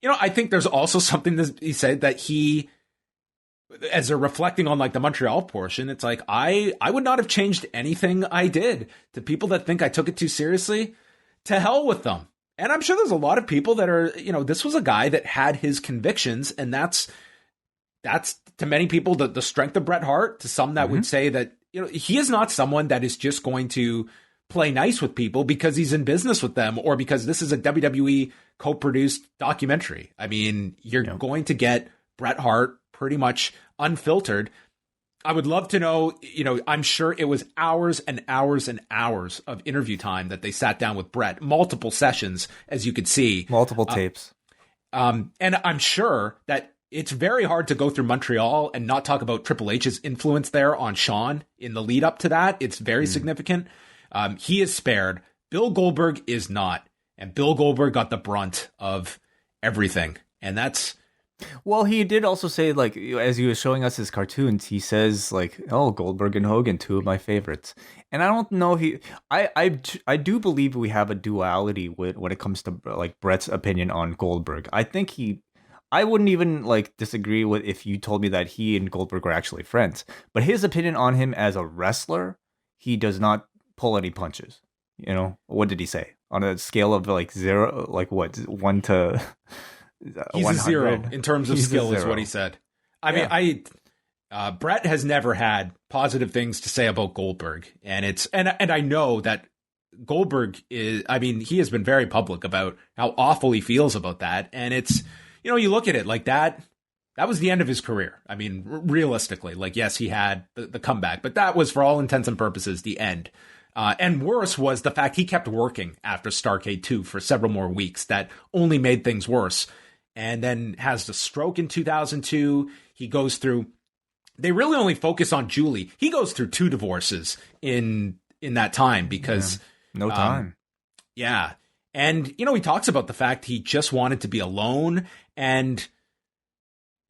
I think there's also something that he said that he, as they're reflecting on like the Montreal portion, it's like, I would not have changed anything I did. To people that think I took it too seriously, to hell with them. And I'm sure there's a lot of people that are, this was a guy that had his convictions, and that's to many people the strength of Bret Hart. To some that would say that, he is not someone that is just going to play nice with people because he's in business with them, or because this is a WWE co-produced documentary. I mean, you're going to get Bret Hart pretty much unfiltered. I would love to know, I'm sure it was hours and hours and hours of interview time that they sat down with Bret, multiple sessions, as you could see. Multiple tapes. And I'm sure that it's very hard to go through Montreal and not talk about Triple H's influence there on Shawn in the lead up to that. It's very significant. He is spared. Bill Goldberg is not. And Bill Goldberg got the brunt of everything. And that's... Well, he did also say, like, as he was showing us his cartoons, he says, like, oh, Goldberg and Hogan, two of my favorites. And I don't know, I do believe we have a duality when it comes to, like, Bret's opinion on Goldberg. I wouldn't even, like, disagree with if you told me that he and Goldberg were actually friends. But his opinion on him as a wrestler, he does not pull any punches. What did he say? On a scale of, like, 0, like, what, 1 to... He's 100. A 0 in terms of skill, is what he said. I mean, Bret has never had positive things to say about Goldberg, and I know that Goldberg is. I mean, he has been very public about how awful he feels about that, and it's, you look at it like that. That was the end of his career. I mean, realistically, like, yes, he had the comeback, but that was, for all intents and purposes, the end. And worse was the fact he kept working after Starrcade 2 for several more weeks. That only made things worse. And then has the stroke in 2002. He goes through, they really only focus on Julie. He goes through 2 divorces in that time because... No time. Yeah. And, he talks about the fact he just wanted to be alone, and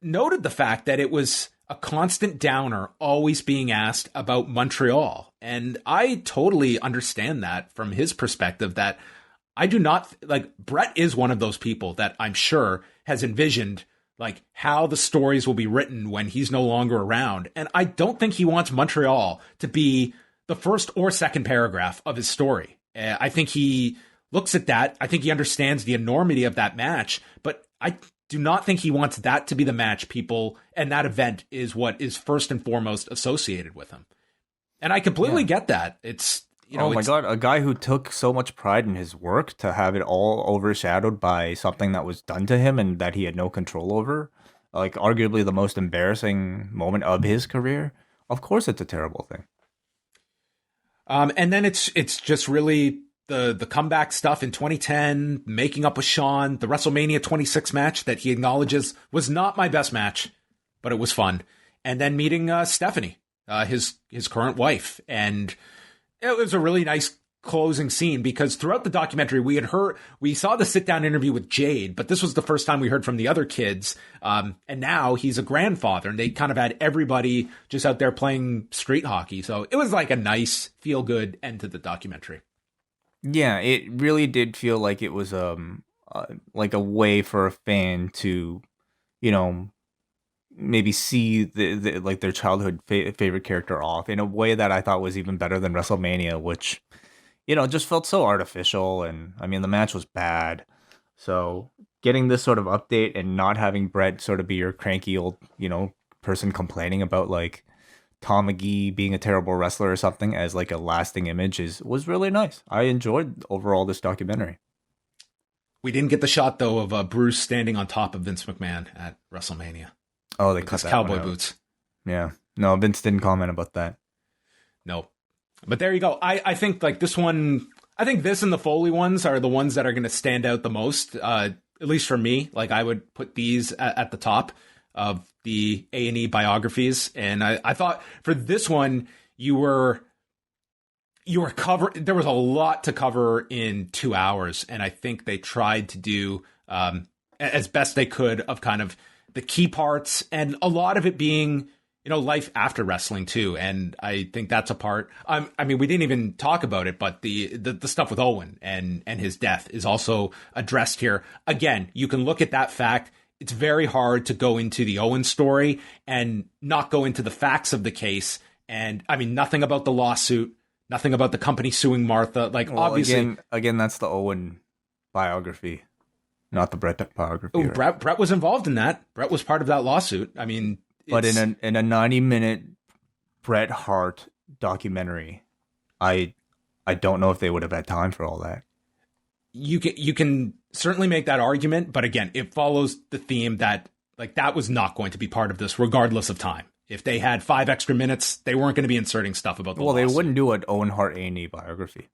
noted the fact that it was a constant downer always being asked about Montreal. And I totally understand that from his perspective, that I do not, like, Bret is one of those people that I'm sure has envisioned, like, how the stories will be written when he's no longer around. And I don't think he wants Montreal to be the first or second paragraph of his story. I think he looks at that. I think he understands the enormity of that match, but I do not think he wants that to be the match people, and that event is what is first and foremost associated with him. And I completely get that. It's, oh my God, a guy who took so much pride in his work, to have it all overshadowed by something that was done to him and that he had no control over, like arguably the most embarrassing moment of his career. Of course it's a terrible thing. And then it's just really the comeback stuff in 2010, making up with Shawn, the WrestleMania 26 match that he acknowledges was not my best match, but it was fun. And then meeting Stephanie, his current wife. And it was a really nice closing scene, because throughout the documentary we saw the sit down interview with Jade, but this was the first time we heard from the other kids. And now he's a grandfather, and they kind of had everybody just out there playing street hockey. So it was like a nice feel good end to the documentary. Yeah, it really did feel like it was like a way for a fan to, maybe see the like their childhood favorite character off in a way that I thought was even better than WrestleMania, which, just felt so artificial. And I mean, the match was bad. So getting this sort of update and not having Bret sort of be your cranky old, person complaining about, like, Tom McGee being a terrible wrestler or something as like a lasting image was really nice. I enjoyed overall this documentary. We didn't get the shot though of Bruce standing on top of Vince McMahon at WrestleMania. Oh, they cut that cowboy one out. boots. Yeah, no, Vince didn't comment about that. No, but there you go. I think like this one. I think this and the Foley ones are the ones that are going to stand out the most. At least for me, like I would put these at the top of the A&E biographies. And I thought for this one, you were covered. There was a lot to cover in 2 hours. And I think they tried to do as best they could of kind of the key parts and a lot of it being, life after wrestling too. And I think that's a part. I mean, we didn't even talk about it, but the stuff with Owen and his death is also addressed here. Again, you can look at that fact. It's very hard to go into the Owen story and not go into the facts of the case. And I mean, nothing about the lawsuit, nothing about the company suing Martha. Like, well, obviously, again, that's the Owen biography, not the Bret biography. Oh, right? Bret was involved in that. Bret was part of that lawsuit. I mean, but in a 90-minute Bret Hart documentary, I don't know if they would have had time for all that. You can certainly make that argument, but again, it follows the theme that like that was not going to be part of this, regardless of time. If they had 5 extra minutes, they weren't going to be inserting stuff about the lawsuit. They wouldn't do an Owen Hart A&E biography.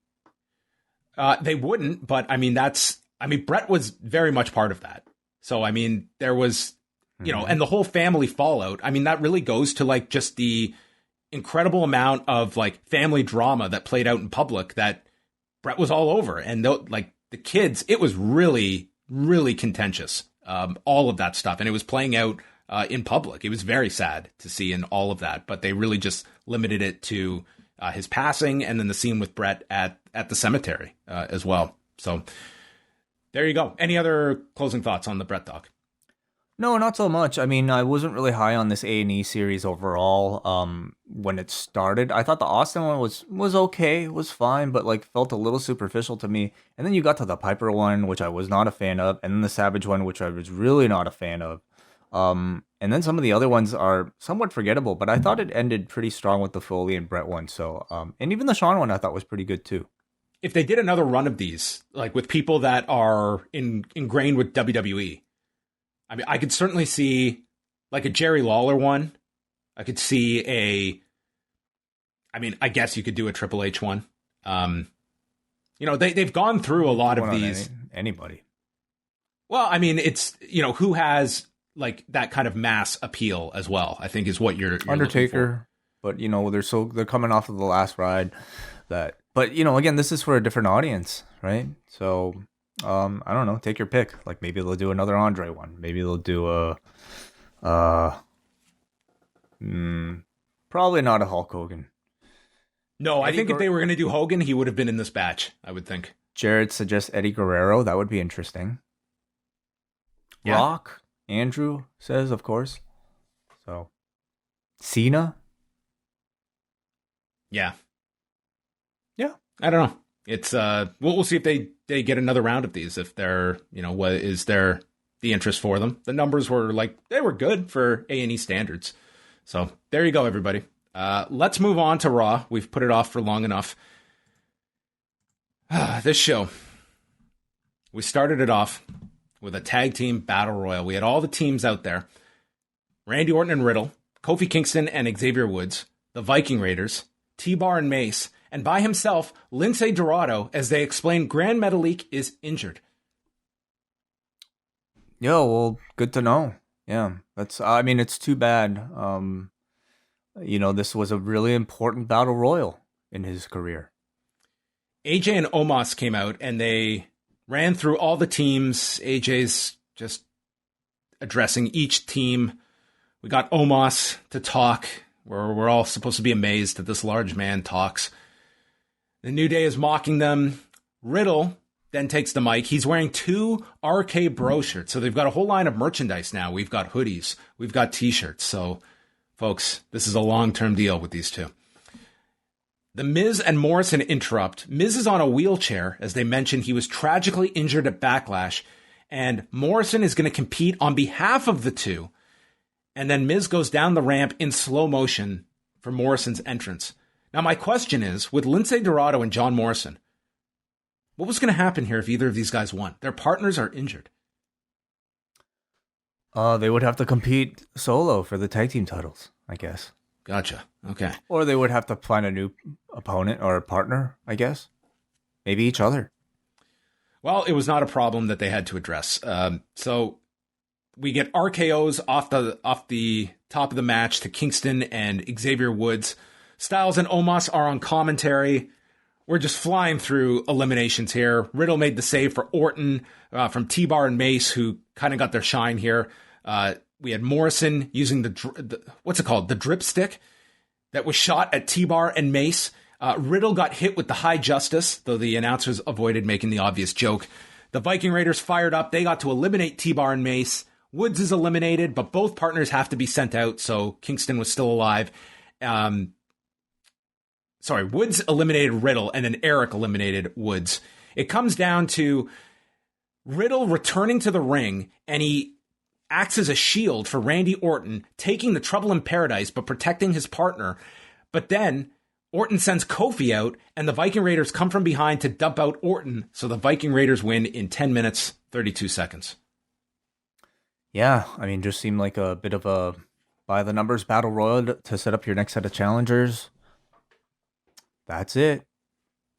They wouldn't, but I mean Bret was very much part of that. So I mean, there was, and the whole family fallout. I mean, that really goes to like just the incredible amount of like family drama that played out in public that Bret was all over, and like the kids, it was really, really contentious. All of that stuff, and it was playing out in public. It was very sad to see in all of that, but they really just limited it to his passing, and then the scene with Bret at the cemetery as well. So there you go. Any other closing thoughts on the Bret doc? No, not so much. I mean, I wasn't really high on this A&E series overall when it started. I thought the Austin one was okay, was fine, but like felt a little superficial to me. And then you got to the Piper one, which I was not a fan of, and then the Savage one, which I was really not a fan of. And then some of the other ones are somewhat forgettable, but I thought it ended pretty strong with the Foley and Bret one. So, and even the Shawn one I thought was pretty good too. If they did another run of these, like with people that are ingrained with WWE, I mean, I could certainly see like a Jerry Lawler one. I could see I guess you could do a Triple H one. They've gone through a lot of these. Anybody. Well, I mean, it's, who has like that kind of mass appeal as well, I think is what you're Undertaker. But, they're coming off of the last ride but, again, this is for a different audience, right? So, I don't know. Take your pick. Like maybe they'll do another Andre one. Maybe they'll do probably not a Hulk Hogan. No, I think if they were going to do Hogan, he would have been in this batch, I would think. Jared suggests Eddie Guerrero. That would be interesting. Yeah. Rock, Andrew says, of course. So, Cena. Yeah. Yeah. I don't know. It's we'll see if they get another round of these, if they're, what is there the interest for them. The numbers were like, they were good for A&E standards. So there you go, everybody. Let's move on to Raw. We've put it off for long enough. This show, we started it off with a tag team battle royal. We had all the teams out there. Randy Orton and Riddle, Kofi Kingston and Xavier Woods, the Viking Raiders, T-Bar and Mace, and by himself, Lince Dorado, as they explain Grand Metalik is injured. Yeah, well, good to know. Yeah, it's too bad. This was a really important battle royal in his career. AJ and Omos came out and they ran through all the teams. AJ's just addressing each team. We got Omos to talk. We're all supposed to be amazed that this large man talks. The New Day is mocking them. Riddle then takes the mic. He's wearing 2 RK Bro shirts. So they've got a whole line of merchandise now. We've got hoodies. We've got t-shirts. So, folks, this is a long-term deal with these two. The Miz and Morrison interrupt. Miz is on a wheelchair. As they mentioned, he was tragically injured at Backlash. And Morrison is going to compete on behalf of the two. And then Miz goes down the ramp in slow motion for Morrison's entrance. Now, my question is, with Lince Dorado and John Morrison, what was going to happen here if either of these guys won? Their partners are injured. They would have to compete solo for the tag team titles, I guess. Gotcha. Okay. Or they would have to find a new opponent or a partner, I guess. Maybe each other. Well, it was not a problem that they had to address. So we get RKOs off the top of the match to Kingston and Xavier Woods. Styles and Omos are on commentary. We're just flying through eliminations here. Riddle made the save for Orton from T-Bar and Mace, who kind of got their shine here. We had Morrison using the what's it called? The drip stick that was shot at T-Bar and Mace. Riddle got hit with the high justice, though the announcers avoided making the obvious joke. The Viking Raiders fired up. They got to eliminate T-Bar and Mace. Woods is eliminated, but both partners have to be sent out, so Kingston was still alive. Woods eliminated Riddle, and then Eric eliminated Woods. It comes down to Riddle returning to the ring, and he acts as a shield for Randy Orton, taking the trouble in paradise, but protecting his partner. But then Orton sends Kofi out, and the Viking Raiders come from behind to dump out Orton, so the Viking Raiders win in 10 minutes, 32 seconds. Yeah, I mean, just seemed like a bit of a by-the-numbers battle royal to set up your next set of challengers. That's it.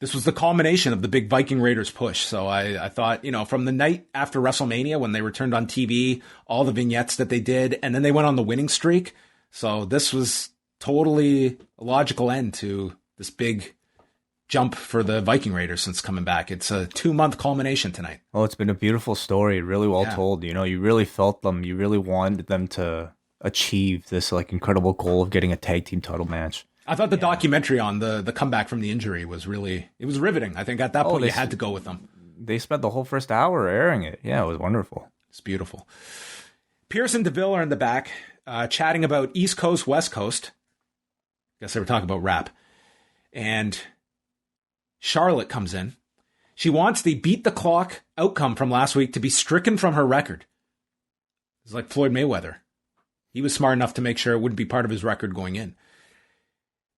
This was the culmination of the big Viking Raiders push. So I thought, from the night after WrestleMania when they returned on TV, all the vignettes that they did, and then they went on the winning streak. So this was totally a logical end to this big jump for the Viking Raiders since coming back. It's a 2-month culmination tonight. Oh, it's been a beautiful story, really well told. You really felt them. You really wanted them to achieve this incredible goal of getting a tag team title match. I thought the documentary on the comeback from the injury was riveting. I think at that point you had to go with them. They spent the whole first hour airing it. Yeah, it was wonderful. It's beautiful. Pierce and DeVille are in the back, chatting about East Coast, West Coast. I guess they were talking about rap. And Charlotte comes in. She wants the beat the clock outcome from last week to be stricken from her record. It's like Floyd Mayweather. He was smart enough to make sure it wouldn't be part of his record going in.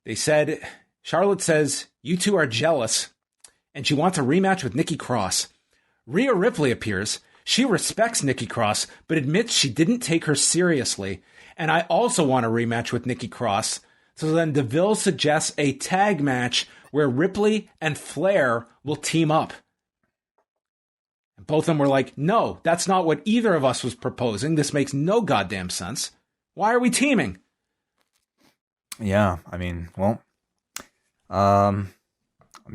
They said, Charlotte says, you two are jealous, and she wants a rematch with Nikki Cross. Rhea Ripley appears. She respects Nikki Cross, but admits she didn't take her seriously. And I also want a rematch with Nikki Cross. So then DeVille suggests a tag match where Ripley and Flair will team up. And both of them were like, no, that's not what either of us was proposing. This makes no goddamn sense. Why are we teaming? Yeah, I mean, well, I'm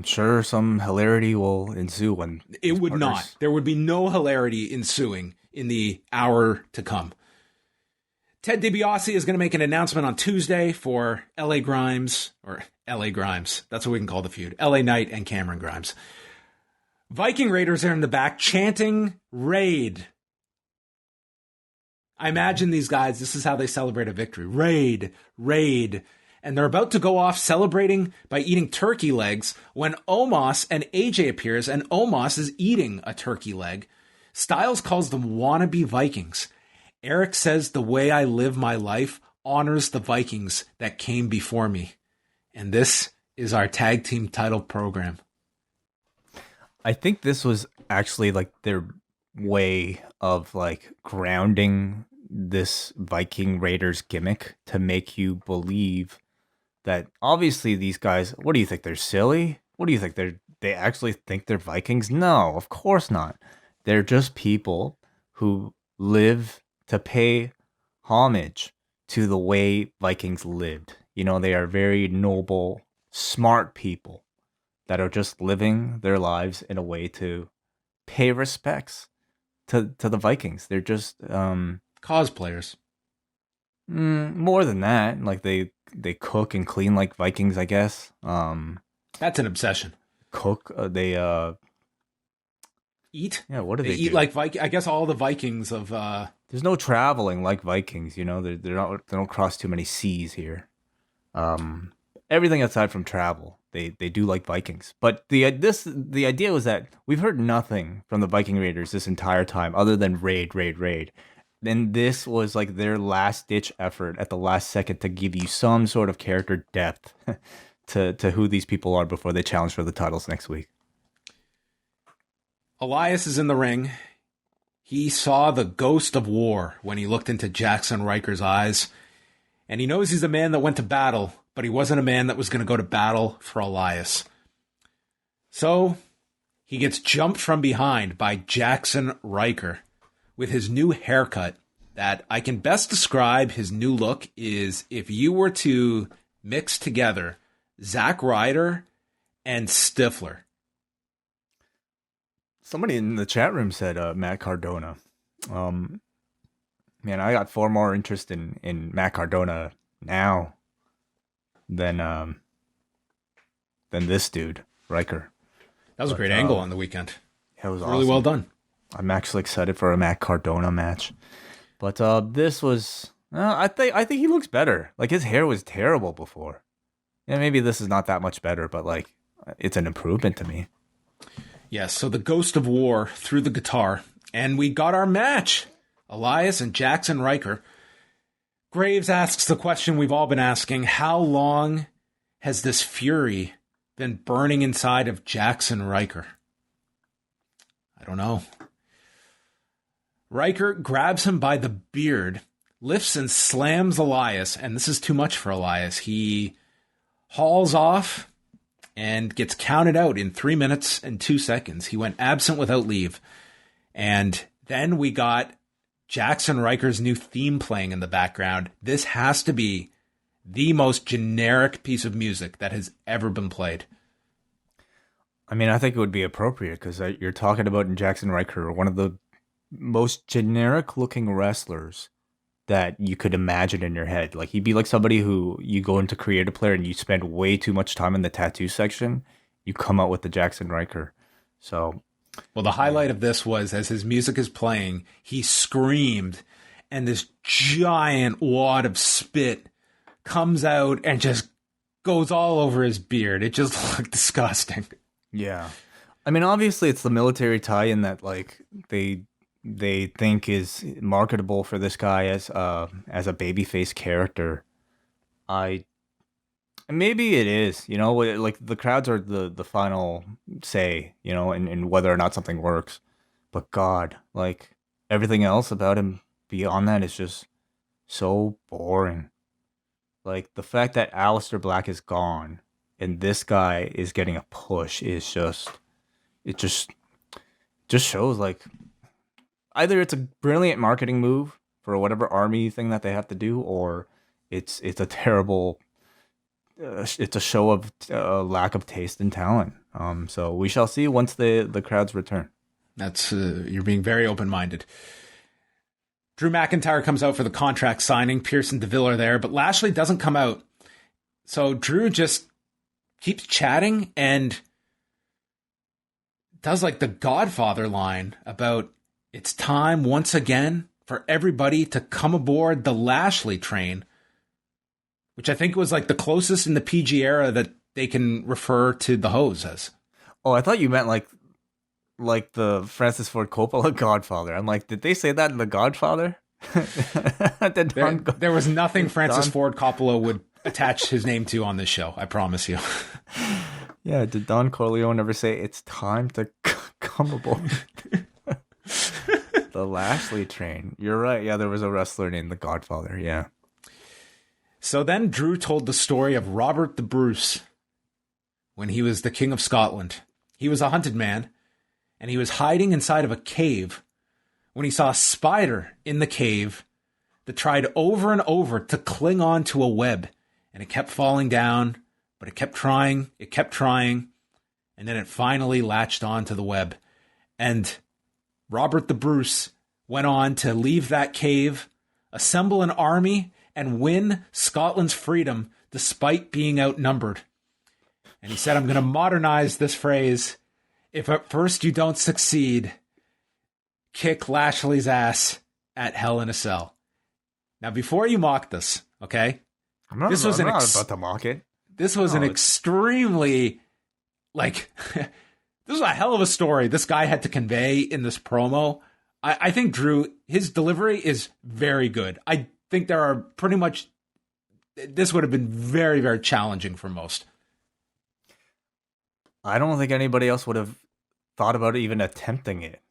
sure some hilarity will ensue when it would partners... not. There would be no hilarity ensuing in the hour to come. Ted DiBiase is going to make an announcement on Tuesday for LA Grimes. That's what we can call the feud. LA Knight and Cameron Grimes. Viking Raiders are in the back chanting Raid. I imagine these guys, this is how they celebrate a victory. Raid, raid. And they're about to go off celebrating by eating turkey legs when Omos and AJ appears, and Omos is eating a turkey leg. Styles calls them wannabe Vikings. Eric says the way I live my life honors the Vikings that came before me. And this is our tag team title program. I think this was actually their way of grounding this Viking Raiders gimmick to make you believe that obviously these guys, what do you think, they're silly? What do you think, they actually think they're Vikings? No, of course not. They're just people who live to pay homage to the way Vikings lived. They are very noble, smart people that are just living their lives in a way to pay respects to the Vikings. They're just cosplayers. More than that, they cook and clean like Vikings, I guess. That's an obsession. Cook, they eat. Yeah, what do they do? Eat like Viking. I guess all the Vikings of. There's no traveling like Vikings. They don't cross too many seas here. Everything aside from travel, they do like Vikings. But the idea was that we've heard nothing from the Viking Raiders this entire time other than raid, raid, raid. then this was like their last ditch effort at the last second to give you some sort of character depth to who these people are before they challenge for the titles next week. Elias is in the ring. He saw the ghost of war when he looked into Jackson Riker's eyes. And he knows he's a man that went to battle, but he wasn't a man that was going to go to battle for Elias. So he gets jumped from behind by Jackson Riker with his new haircut that I can best describe his new look is if you were to mix together Zack Ryder and Stifler. Somebody in the chat room said Matt Cardona. Man, I got far more interest in Matt Cardona now than this dude, Riker. That was a great angle on the weekend. It was really well done. I'm actually excited for a Matt Cardona match. But this was I think he looks better. Like his hair was terrible before. Yeah, maybe this is not that much better, but like it's an improvement to me. Yes, so the Ghost of War threw the guitar, and we got our match. Elias and Jackson Riker. Graves asks the question we've all been asking, how long has this fury been burning inside of Jackson Riker? I don't know. Riker grabs him by the beard, lifts and slams Elias, and this is too much for Elias. He hauls off and gets counted out in 3 minutes and 2 seconds. He went absent without leave. And then we got Jackson Riker's new theme playing in the background. This has to be the most generic piece of music that has ever been played. I mean, I think it would be appropriate because you're talking about Jackson Riker, one of the most generic looking wrestlers that you could imagine in your head. Like he'd be like somebody who you go into Creative Player and you spend way too much time in the tattoo section. You come out with the Jackson Riker. So, well, the highlight of this was as his music is playing, he screamed and this giant wad of spit comes out and just goes all over his beard. It just looked disgusting. Yeah. I mean, obviously it's the military tie-in that like they think is marketable for this guy as a babyface character. Maybe it is, you know, like the crowds are the final say, you know, and whether or not something works. But God, like everything else about him beyond that is just so boring. Like the fact that Aleister Black is gone and this guy is getting a push is just shows like either it's a brilliant marketing move for whatever army thing that they have to do, or it's a terrible, it's a show of lack of taste and talent. So we shall see once the crowds return. That's you're being very open-minded. Drew McIntyre comes out for the contract signing. Pearson DeVille are there, but Lashley doesn't come out. So Drew just keeps chatting and does like the Godfather line about it's time once again for everybody to come aboard the Lashley train, which I think was like the closest in the PG era that they can refer to the hose as. Oh, I thought you meant like the Francis Ford Coppola Godfather. I'm like, did they say that in The Godfather? There was nothing Francis Ford Coppola would attach his name to on this show, I promise you. Yeah, did Don Corleone ever say it's time to come aboard the Lashley train? You're right. Yeah, there was a wrestler named The Godfather. Yeah. So then Drew told the story of Robert the Bruce when he was the King of Scotland. He was a hunted man, and he was hiding inside of a cave when he saw a spider in the cave that tried over and over to cling on to a web, and it kept falling down, but it kept trying, and then it finally latched onto the web. And Robert the Bruce went on to leave that cave, assemble an army, and win Scotland's freedom despite being outnumbered. And he said, I'm going to modernize this phrase. If at first you don't succeed, kick Lashley's ass at Hell in a Cell. Now, before you mock this, okay? I'm not about to mock it. This was an extremely, like, this was a hell of a story this guy had to convey in this promo. I think Drew, his delivery is very good. I think there are pretty much, this would have been very, very challenging for most. I don't think anybody else would have thought about even attempting it.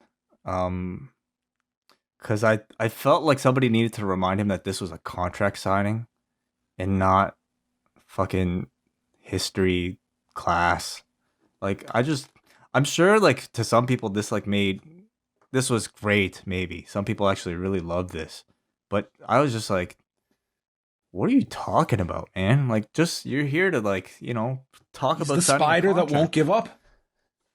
Because I felt like somebody needed to remind him that this was a contract signing and not fucking history class. Like, I'm sure, like, to some people this was great, maybe. Some people actually really loved this. But I was just like, what are you talking about, man? Like, just, you're here to, like, talk about the spider that won't give up.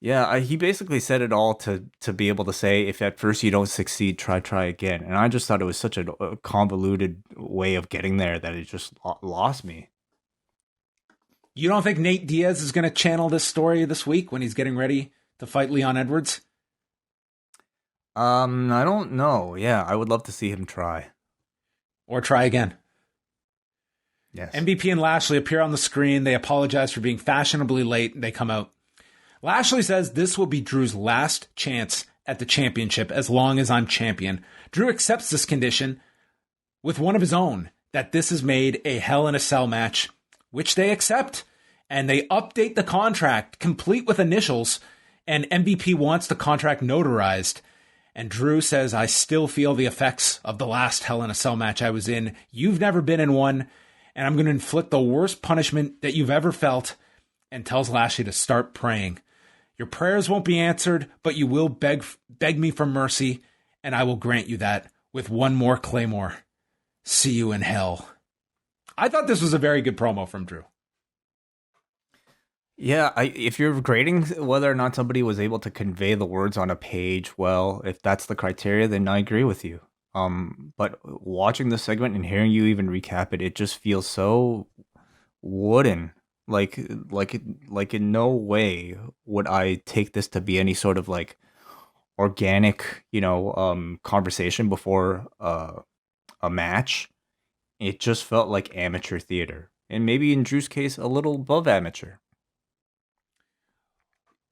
Yeah, he basically said it all to be able to say, if at first you don't succeed, try again. And I just thought it was such a convoluted way of getting there that it just lost me. You don't think Nate Diaz is going to channel this story this week when he's getting ready to fight Leon Edwards? I don't know. Yeah, I would love to see him try. Or try again. Yes. MVP and Lashley appear on the screen. They apologize for being fashionably late. They come out. Lashley says this will be Drew's last chance at the championship as long as I'm champion. Drew accepts this condition with one of his own, that this is made a Hell in a Cell match, which they accept. And they update the contract, complete with initials, and MVP wants the contract notarized. And Drew says, I still feel the effects of the last Hell in a Cell match I was in. You've never been in one, and I'm going to inflict the worst punishment that you've ever felt, and tells Lashley to start praying. Your prayers won't be answered, but you will beg me for mercy, and I will grant you that with one more Claymore. See you in hell. I thought this was a very good promo from Drew. Yeah, if you're grading whether or not somebody was able to convey the words on a page, well, if that's the criteria, then I agree with you. But watching the segment and hearing you even recap it, it just feels so wooden. Like in no way would I take this to be any sort of like organic, conversation before a match. It just felt like amateur theater, and maybe in Drew's case, a little above amateur.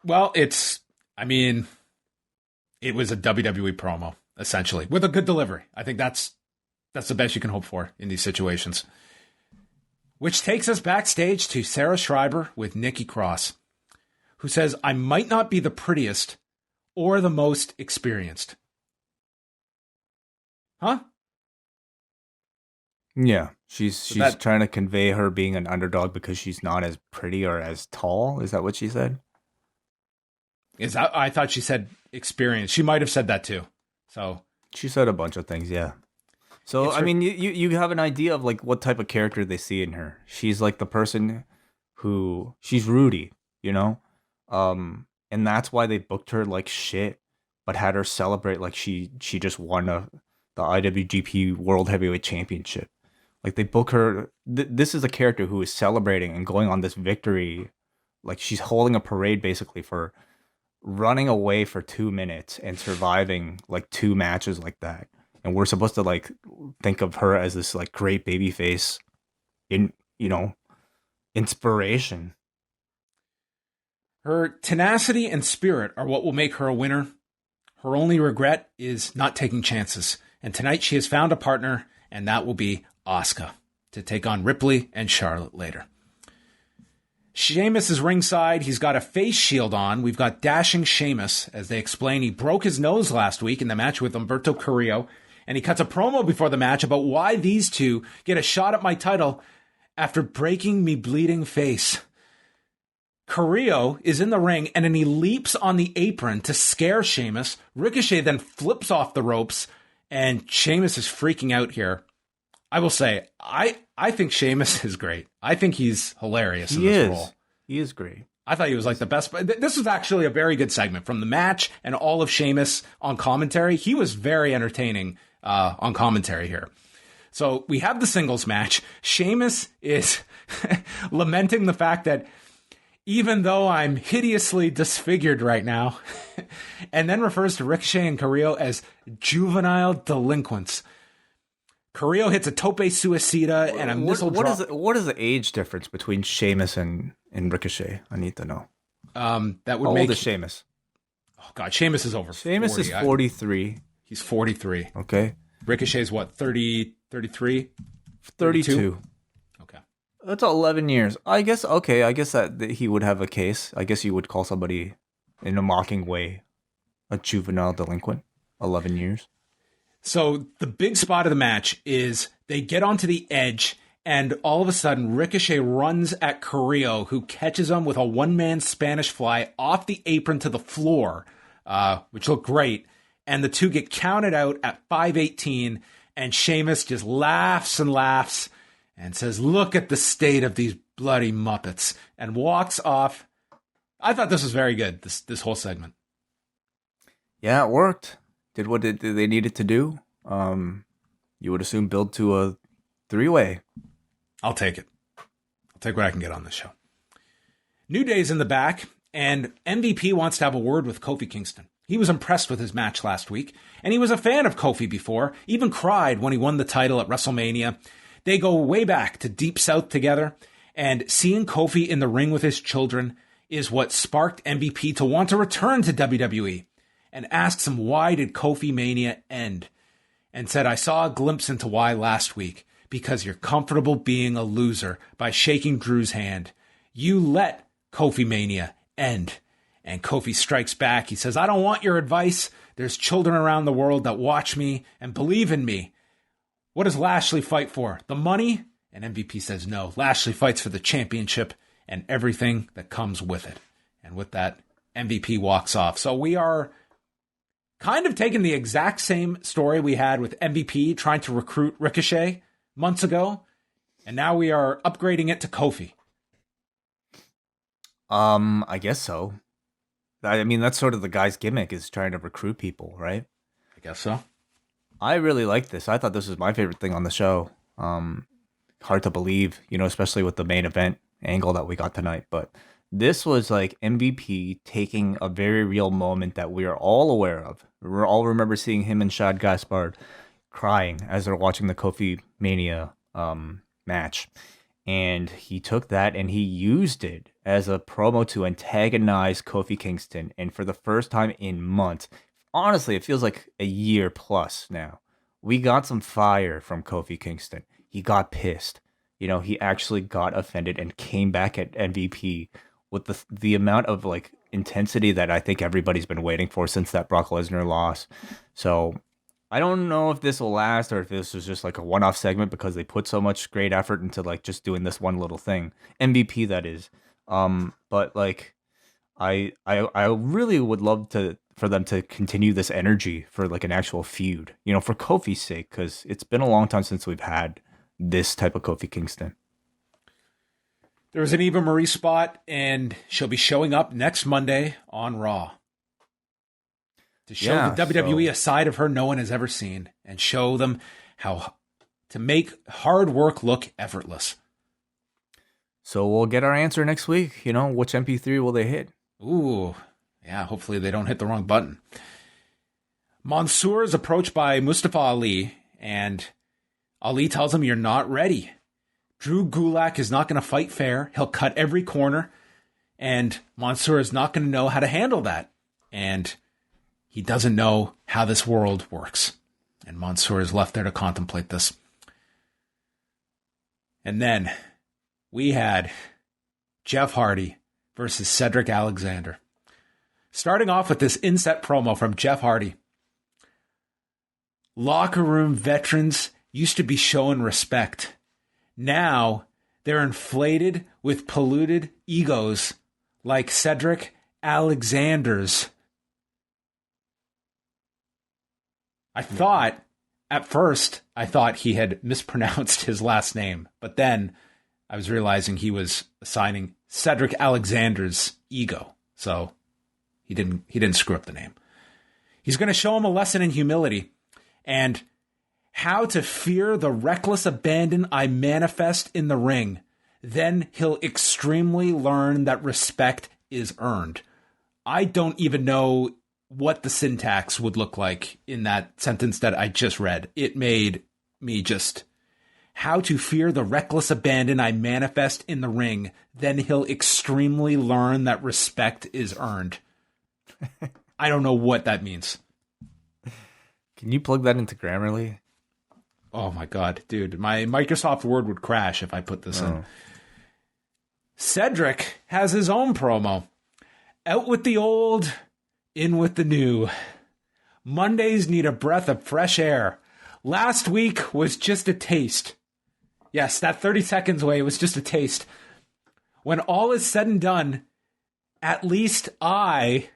Well, it was a WWE promo essentially with a good delivery. I think that's the best you can hope for in these situations. Which takes us backstage to Sarah Schreiber with Nikki Cross, who says, I might not be the prettiest or the most experienced. Huh? Yeah, she's trying to convey her being an underdog because she's not as pretty or as tall. Is that what she said? I thought she said experience. She might have said that too. So she said a bunch of things, yeah. So, you have an idea of like what type of character they see in her. She's like the person she's Rudy, and that's why they booked her like shit, but had her celebrate like she just won the IWGP World Heavyweight Championship. Like they book her. This is a character who is celebrating and going on this victory, like she's holding a parade basically for running away for 2 minutes and surviving like 2 matches like that. And we're supposed to like think of her as this like great baby face inspiration. Her tenacity and spirit are what will make her a winner. Her only regret is not taking chances. And tonight she has found a partner, and that will be Asuka, to take on Ripley and Charlotte later. Sheamus is ringside. He's got a face shield on. We've got dashing Sheamus. As they explain, he broke his nose last week in the match with Humberto Carrillo. And he cuts a promo before the match about why these two get a shot at my title after breaking me bleeding face. Carrillo is in the ring, and then he leaps on the apron to scare Sheamus. Ricochet then flips off the ropes, and Sheamus is freaking out here. I will say, I think Sheamus is great. I think he's hilarious in this role. He is great. I thought he was like the best. This was actually a very good segment from the match and all of Sheamus on commentary. He was very entertaining on commentary here. So we have the singles match. Sheamus is lamenting the fact that even though I'm hideously disfigured right now, and then refers to Ricochet and Carrillo as juvenile delinquents. Carrillo hits a tope suicida and a missile drop. What is the age difference between Sheamus and Ricochet? I need to know. That would How make... old is Sheamus? Oh, God, Sheamus is over 40. Sheamus is 43. He's 43. Okay. Ricochet's what, 30, 33? 32. Okay. That's 11 years. I guess that he would have a case. I guess you would call somebody in a mocking way a juvenile delinquent. 11 years. So the big spot of the match is they get onto the edge, and all of a sudden Ricochet runs at Carrillo, who catches him with a one-man Spanish fly off the apron to the floor, which looked great. And the two get counted out at 5:18, and Sheamus just laughs and laughs and says, "Look at the state of these bloody Muppets," and walks off. I thought this was very good, this whole segment. Yeah, it worked. Did what they needed to do. You would assume build to a 3-way. I'll take it. I'll take what I can get on this show. New Day's in the back, and MVP wants to have a word with Kofi Kingston. He was impressed with his match last week, and he was a fan of Kofi before, even cried when he won the title at WrestleMania. They go way back to Deep South together, and seeing Kofi in the ring with his children is what sparked MVP to want to return to WWE, and asks him why did Kofi Mania end, and said, "I saw a glimpse into why last week, because you're comfortable being a loser by shaking Drew's hand. You let Kofi Mania end." And Kofi strikes back. He says, "I don't want your advice. There's children around the world that watch me and believe in me. What does Lashley fight for? The money?" And MVP says, "No, Lashley fights for the championship and everything that comes with it." And with that, MVP walks off. So we are kind of taking the exact same story we had with MVP trying to recruit Ricochet months ago, and now we are upgrading it to Kofi. I guess so. I mean, that's sort of the guy's gimmick, is trying to recruit people, right? I guess so. I really liked this. I thought this was my favorite thing on the show. Hard to believe, especially with the main event angle that we got tonight. But this was like MVP taking a very real moment that we are all aware of. We all remember seeing him and Shad Gaspard crying as they're watching the Kofi Mania match. And he took that and he used it as a promo to antagonize Kofi Kingston. And for the first time in months, honestly, it feels like a year plus now, we got some fire from Kofi Kingston. He got pissed. He actually got offended and came back at MVP with the amount of like intensity that I think everybody's been waiting for since that Brock Lesnar loss. So I don't know if this will last or if this was just like a one-off segment, because they put so much great effort into like just doing this one little thing. MVP, that is. But like, I really would love for them to continue this energy for like an actual feud, for Kofi's sake, because it's been a long time since we've had this type of Kofi Kingston. There was an Eva Marie spot, and she'll be showing up next Monday on Raw to show the WWE a side of her no one has ever seen, and show them how to make hard work look effortless. So we'll get our answer next week. Which MP3 will they hit? Ooh, yeah, hopefully they don't hit the wrong button. Mansoor is approached by Mustafa Ali, and Ali tells him, "You're not ready. Drew Gulak is not going to fight fair. He'll cut every corner, and Mansoor is not going to know how to handle that. And he doesn't know how this world works." And Mansoor is left there to contemplate this. And then we had Jeff Hardy versus Cedric Alexander. Starting off with this inset promo from Jeff Hardy. "Locker room veterans used to be showing respect. Now they're inflated with polluted egos like Cedric Alexander's." At first, I thought he had mispronounced his last name, but then I was realizing he was assigning Cedric Alexander's ego. So he didn't screw up the name. He's going to show him a lesson in humility and how to fear the reckless abandon I manifest in the ring. Then he'll extremely learn that respect is earned. I don't even know what the syntax would look like in that sentence that I just read. It made me just... How to fear the reckless abandon I manifest in the ring. Then he'll extremely learn that respect is earned. I don't know what that means. Can you plug that into Grammarly? Oh my God, dude. My Microsoft Word would crash if I put this in. Cedric has his own promo. Out with the old, in with the new. Mondays need a breath of fresh air. Last week was just a taste. Yes, that 30 seconds away was just a taste. When all is said and done, at least I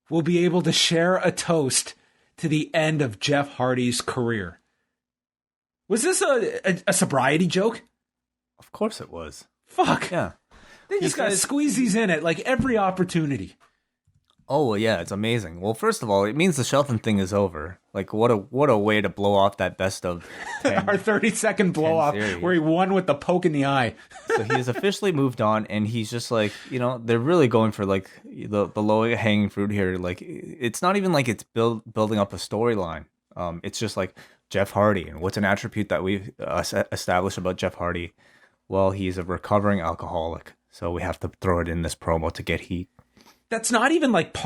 will be able to share a toast to the end of Jeff Hardy's career. Was this a sobriety joke? Of course it was. Fuck. Yeah. They just got to squeeze these in at like every opportunity. Oh, yeah, it's amazing. Well, first of all, it means the Shelton thing is over. Like, what a way to blow off that best of 10, Our 30-second blow-off where he won with the poke in the eye. So he has officially moved on, and he's just like, they're really going for like the low-hanging fruit here. Like, it's not even like it's building up a storyline. It's just like Jeff Hardy, and what's an attribute that we've established about Jeff Hardy? Well, he's a recovering alcoholic, so we have to throw it in this promo to get heat. That's not even like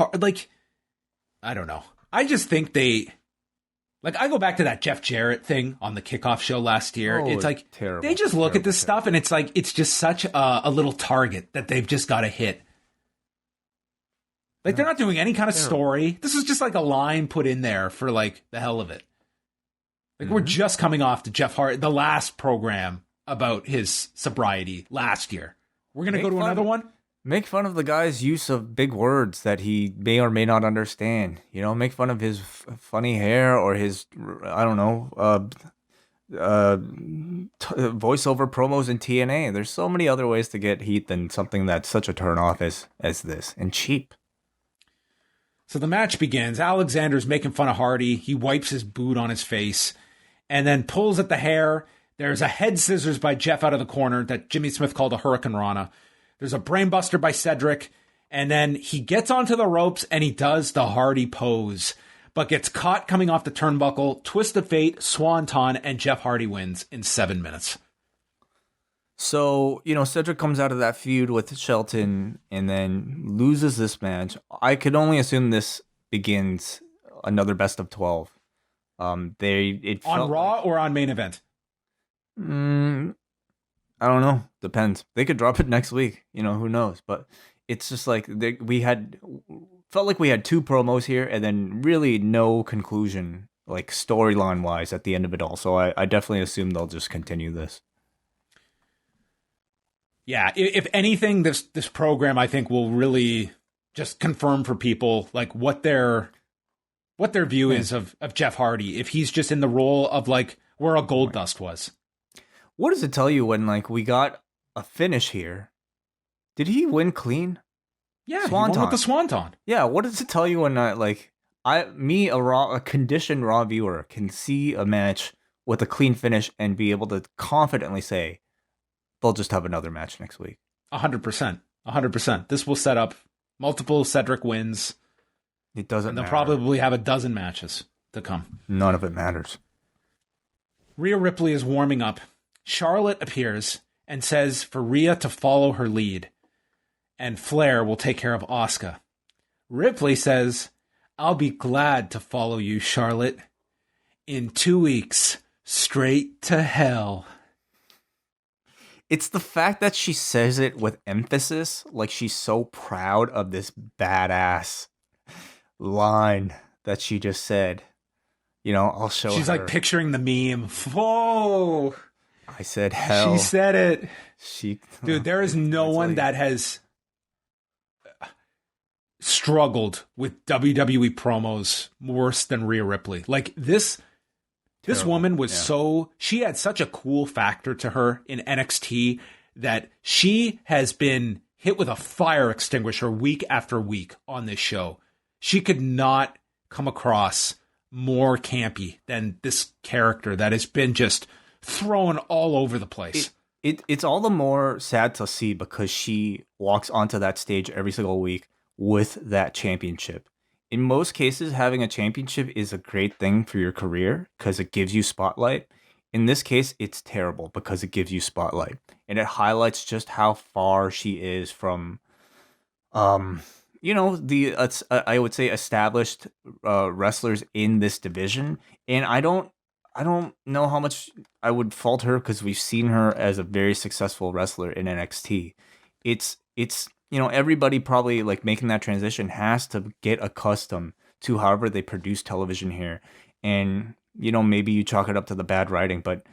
I don't know. I just think I go back to that Jeff Jarrett thing on the kickoff show last year. It's like terrible, they just look at this stuff and it's like it's just such a little target that they've just got to hit. Like they're not doing any kind of story. This is just like a line put in there for like the hell of it. Like we're just coming off to Jeff Hart, the last program about his sobriety last year. We're gonna go to another one. Make fun of the guy's use of big words that he may or may not understand. Make fun of his funny hair or his, I don't know, voiceover promos in TNA. There's so many other ways to get heat than something that's such a turnoff as this, and cheap. So the match begins. Alexander's making fun of Hardy. He wipes his boot on his face and then pulls at the hair. There's a head scissors by Jeff out of the corner that Jimmy Smith called a Hurricane Rana. There's a brainbuster by Cedric, and then he gets onto the ropes and he does the Hardy pose, but gets caught coming off the turnbuckle, twist of fate, swanton, and Jeff Hardy wins in 7 minutes. So, Cedric comes out of that feud with Shelton and then loses this match. I could only assume this begins another best of 12. On Raw or on main event? I don't know. Depends. They could drop it next week. Who knows? But it's just like felt like we had two promos here and then really no conclusion, like storyline wise, at the end of it all. So I definitely assume they'll just continue this. Yeah. If anything, this program I think will really just confirm for people like what their view is of Jeff Hardy. If he's just in the role of like where a Goldust was. What does it tell you when we got a finish here? Did he win clean? Yeah, Swanton. He won with the Swanton. Yeah, what does it tell you when a conditioned Raw viewer can see a match with a clean finish and be able to confidently say they'll just have another match next week? 100%. 100%. This will set up multiple Cedric wins. It doesn't and they'll matter. Probably have a dozen matches to come. None of it matters. Rhea Ripley is warming up. Charlotte appears and says for Rhea to follow her lead, and Flair will take care of Asuka. Ripley says, I'll be glad to follow you, Charlotte. In 2 weeks, straight to hell. It's the fact that she says it with emphasis, like she's so proud of this badass line that she just said. I'll show her. She's like picturing the meme. Whoa! I said hell. She said it. Dude, there is no one that has struggled with WWE promos worse than Rhea Ripley. Like this woman was she had such a cool factor to her in NXT that she has been hit with a fire extinguisher week after week on this show. She could not come across more campy than this character that has been just thrown all over the place. It's all the more sad to see because she walks onto that stage every single week with that championship. In most cases, having a championship is a great thing for your career because it gives you spotlight. In this case, it's terrible because it gives you spotlight. And it highlights just how far she is from I would say established wrestlers in this division, and I don't know how much I would fault her because we've seen her as a very successful wrestler in NXT. It's everybody probably like making that transition has to get accustomed to however they produce television here, and maybe you chalk it up to the bad writing, but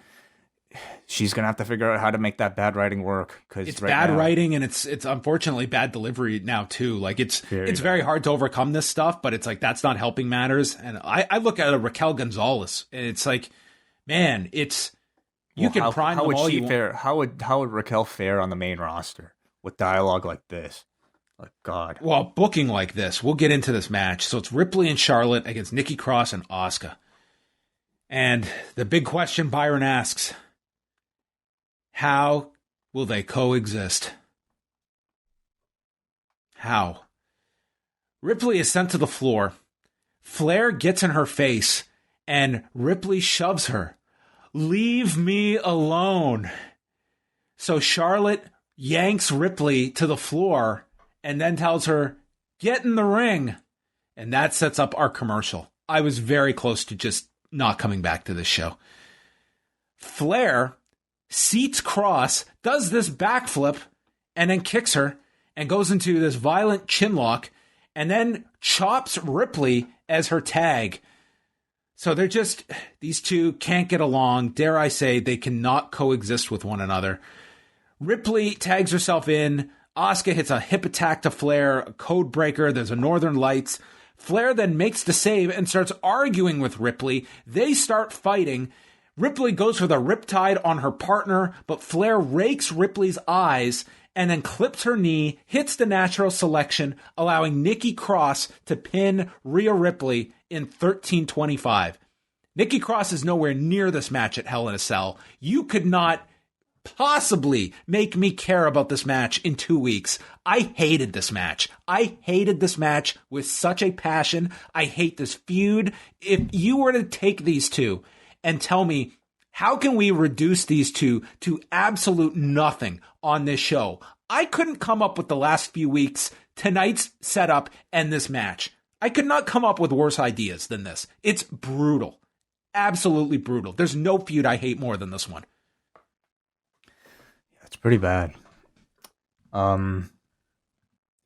she's gonna have to figure out how to make that bad writing work because it's bad writing and it's unfortunately bad delivery now too. Like it's very hard to overcome this stuff, but it's like that's not helping matters. And I look at a Raquel Gonzalez and it's like, man, can prime how them would all she you fare? How would Raquel fare on the main roster with dialogue like this? Like God. Well, booking like this, we'll get into this match. So it's Ripley and Charlotte against Nikki Cross and Asuka. And the big question Byron asks, how will they coexist? How? Ripley is sent to the floor. Flair gets in her face, and Ripley shoves her. Leave me alone. So Charlotte yanks Ripley to the floor and then tells her, get in the ring. And that sets up our commercial. I was very close to just not coming back to this show. Flair seats Cross, does this backflip, and then kicks her and goes into this violent chinlock and then chops Ripley as her tag. So these two can't get along. Dare I say, they cannot coexist with one another. Ripley tags herself in. Asuka hits a hip attack to Flair, a code breaker. There's a Northern Lights. Flair then makes the save and starts arguing with Ripley. They start fighting. Ripley goes for the riptide on her partner, but Flair rakes Ripley's eyes and then clips her knee, hits the natural selection, allowing Nikki Cross to pin Rhea Ripley in 13:25. Nikki Cross is nowhere near this match at Hell in a Cell. You could not possibly make me care about this match in 2 weeks. I hated this match. I hated this match with such a passion. I hate this feud. If you were to take these two and tell me, how can we reduce these two to absolute nothing on this show? I couldn't come up with the last few weeks, tonight's setup, and this match. I could not come up with worse ideas than this. It's brutal. Absolutely brutal. There's no feud I hate more than this one. It's pretty bad.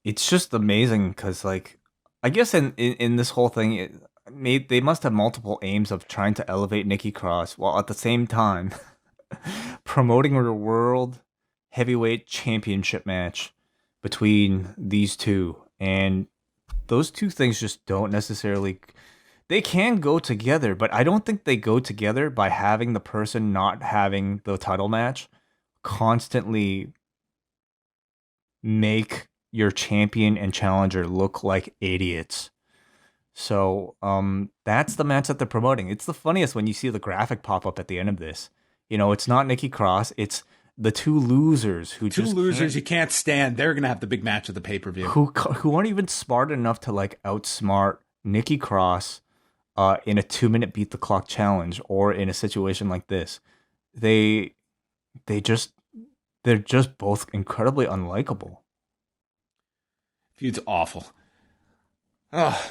It's just amazing because, like, I guess in this whole thing, they must have multiple aims of trying to elevate Nikki Cross while at the same time promoting her world heavyweight championship match between these two. And those two things just don't necessarily... They can go together, but I don't think they go together by having the person not having the title match constantly make your champion and challenger look like idiots. So that's the match that they're promoting. It's the funniest when you see the graphic pop up at the end of this. It's not Nikki Cross. It's the two losers you can't stand. They're gonna have the big match of the pay-per-view. Who aren't even smart enough to like outsmart Nikki Cross in a 2-minute beat the clock challenge or in a situation like this. They're just both incredibly unlikable. Feud's awful. Ugh.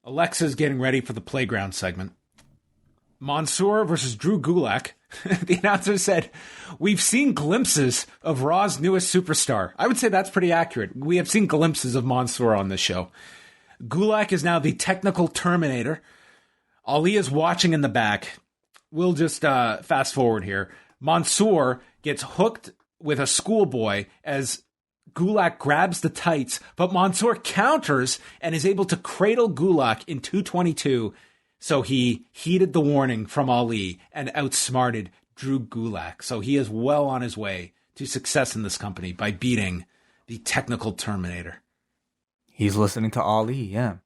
Alexa's getting ready for the playground segment. Mansoor versus Drew Gulak. The announcer said, we've seen glimpses of Raw's newest superstar. I would say that's pretty accurate. We have seen glimpses of Mansoor on this show. Gulak is now the technical Terminator. Ali is watching in the back. We'll just fast forward here. Mansoor gets hooked with a schoolboy as Gulak grabs the tights, but Mansoor counters and is able to cradle Gulak in 222. So he heeded the warning from Ali and outsmarted Drew Gulak. So he is well on his way to success in this company by beating the technical Terminator. He's listening to Ali, yeah.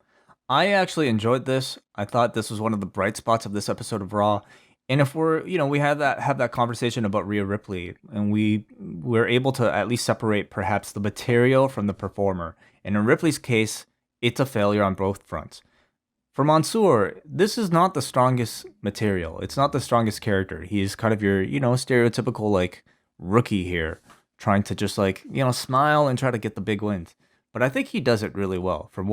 I actually enjoyed this. I thought this was one of the bright spots of this episode of Raw. And if we have that conversation about Rhea Ripley, and we're able to at least separate perhaps the material from the performer. And in Ripley's case, it's a failure on both fronts. For Mansoor, this is not the strongest material. It's not the strongest character. He's kind of your, stereotypical like rookie here, trying to just like, smile and try to get the big wins. but I think he does it really well from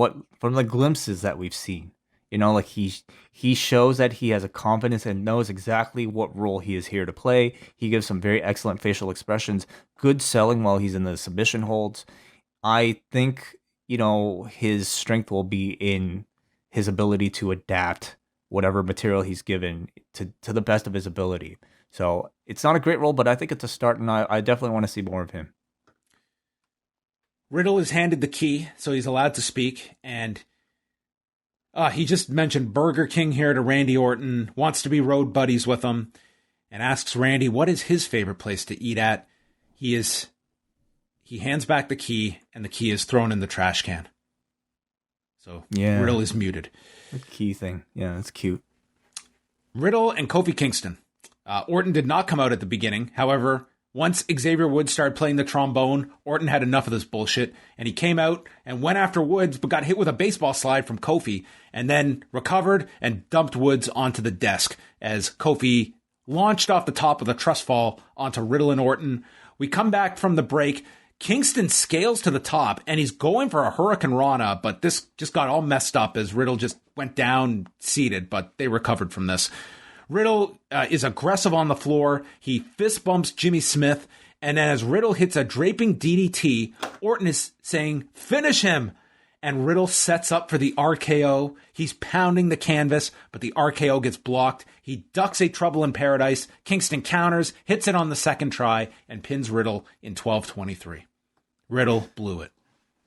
the glimpses that we've seen. You know, like he shows that he has a confidence and knows exactly what role he is here to play. He gives some very excellent facial expressions, good selling while he's in the submission holds. I think, you know, his strength will be in his ability to adapt whatever material he's given to the best of his ability. So it's not a great role, but I think it's a start, and I definitely want to see more of him. Riddle is handed the key, so he's allowed to speak, and he just mentioned Burger King here to Randy Orton, wants to be road buddies with him, and asks Randy what is his favorite place to eat at. He hands back the key, and the key is thrown in the trash can. So Riddle is muted. The key thing. Yeah, that's cute. Riddle and Kofi Kingston. Orton did not come out at the beginning. However, once Xavier Woods started playing the trombone, Orton had enough of this bullshit, and he came out and went after Woods, but got hit with a baseball slide from Kofi, and then recovered and dumped Woods onto the desk as Kofi launched off the top of the trust fall onto Riddle and Orton. We come back from the break. Kingston scales to the top, and he's going for a Hurricane Rana, but this just got all messed up as Riddle just went down seated, but they recovered from this. Riddle is aggressive on the floor. He fist bumps Jimmy Smith, and then as Riddle hits a draping DDT, Orton is saying, "Finish him!" And Riddle sets up for the RKO. He's pounding the canvas, but the RKO gets blocked. He ducks a Trouble in Paradise. Kingston counters, hits it on the second try, and pins Riddle in 12:23. Riddle blew it.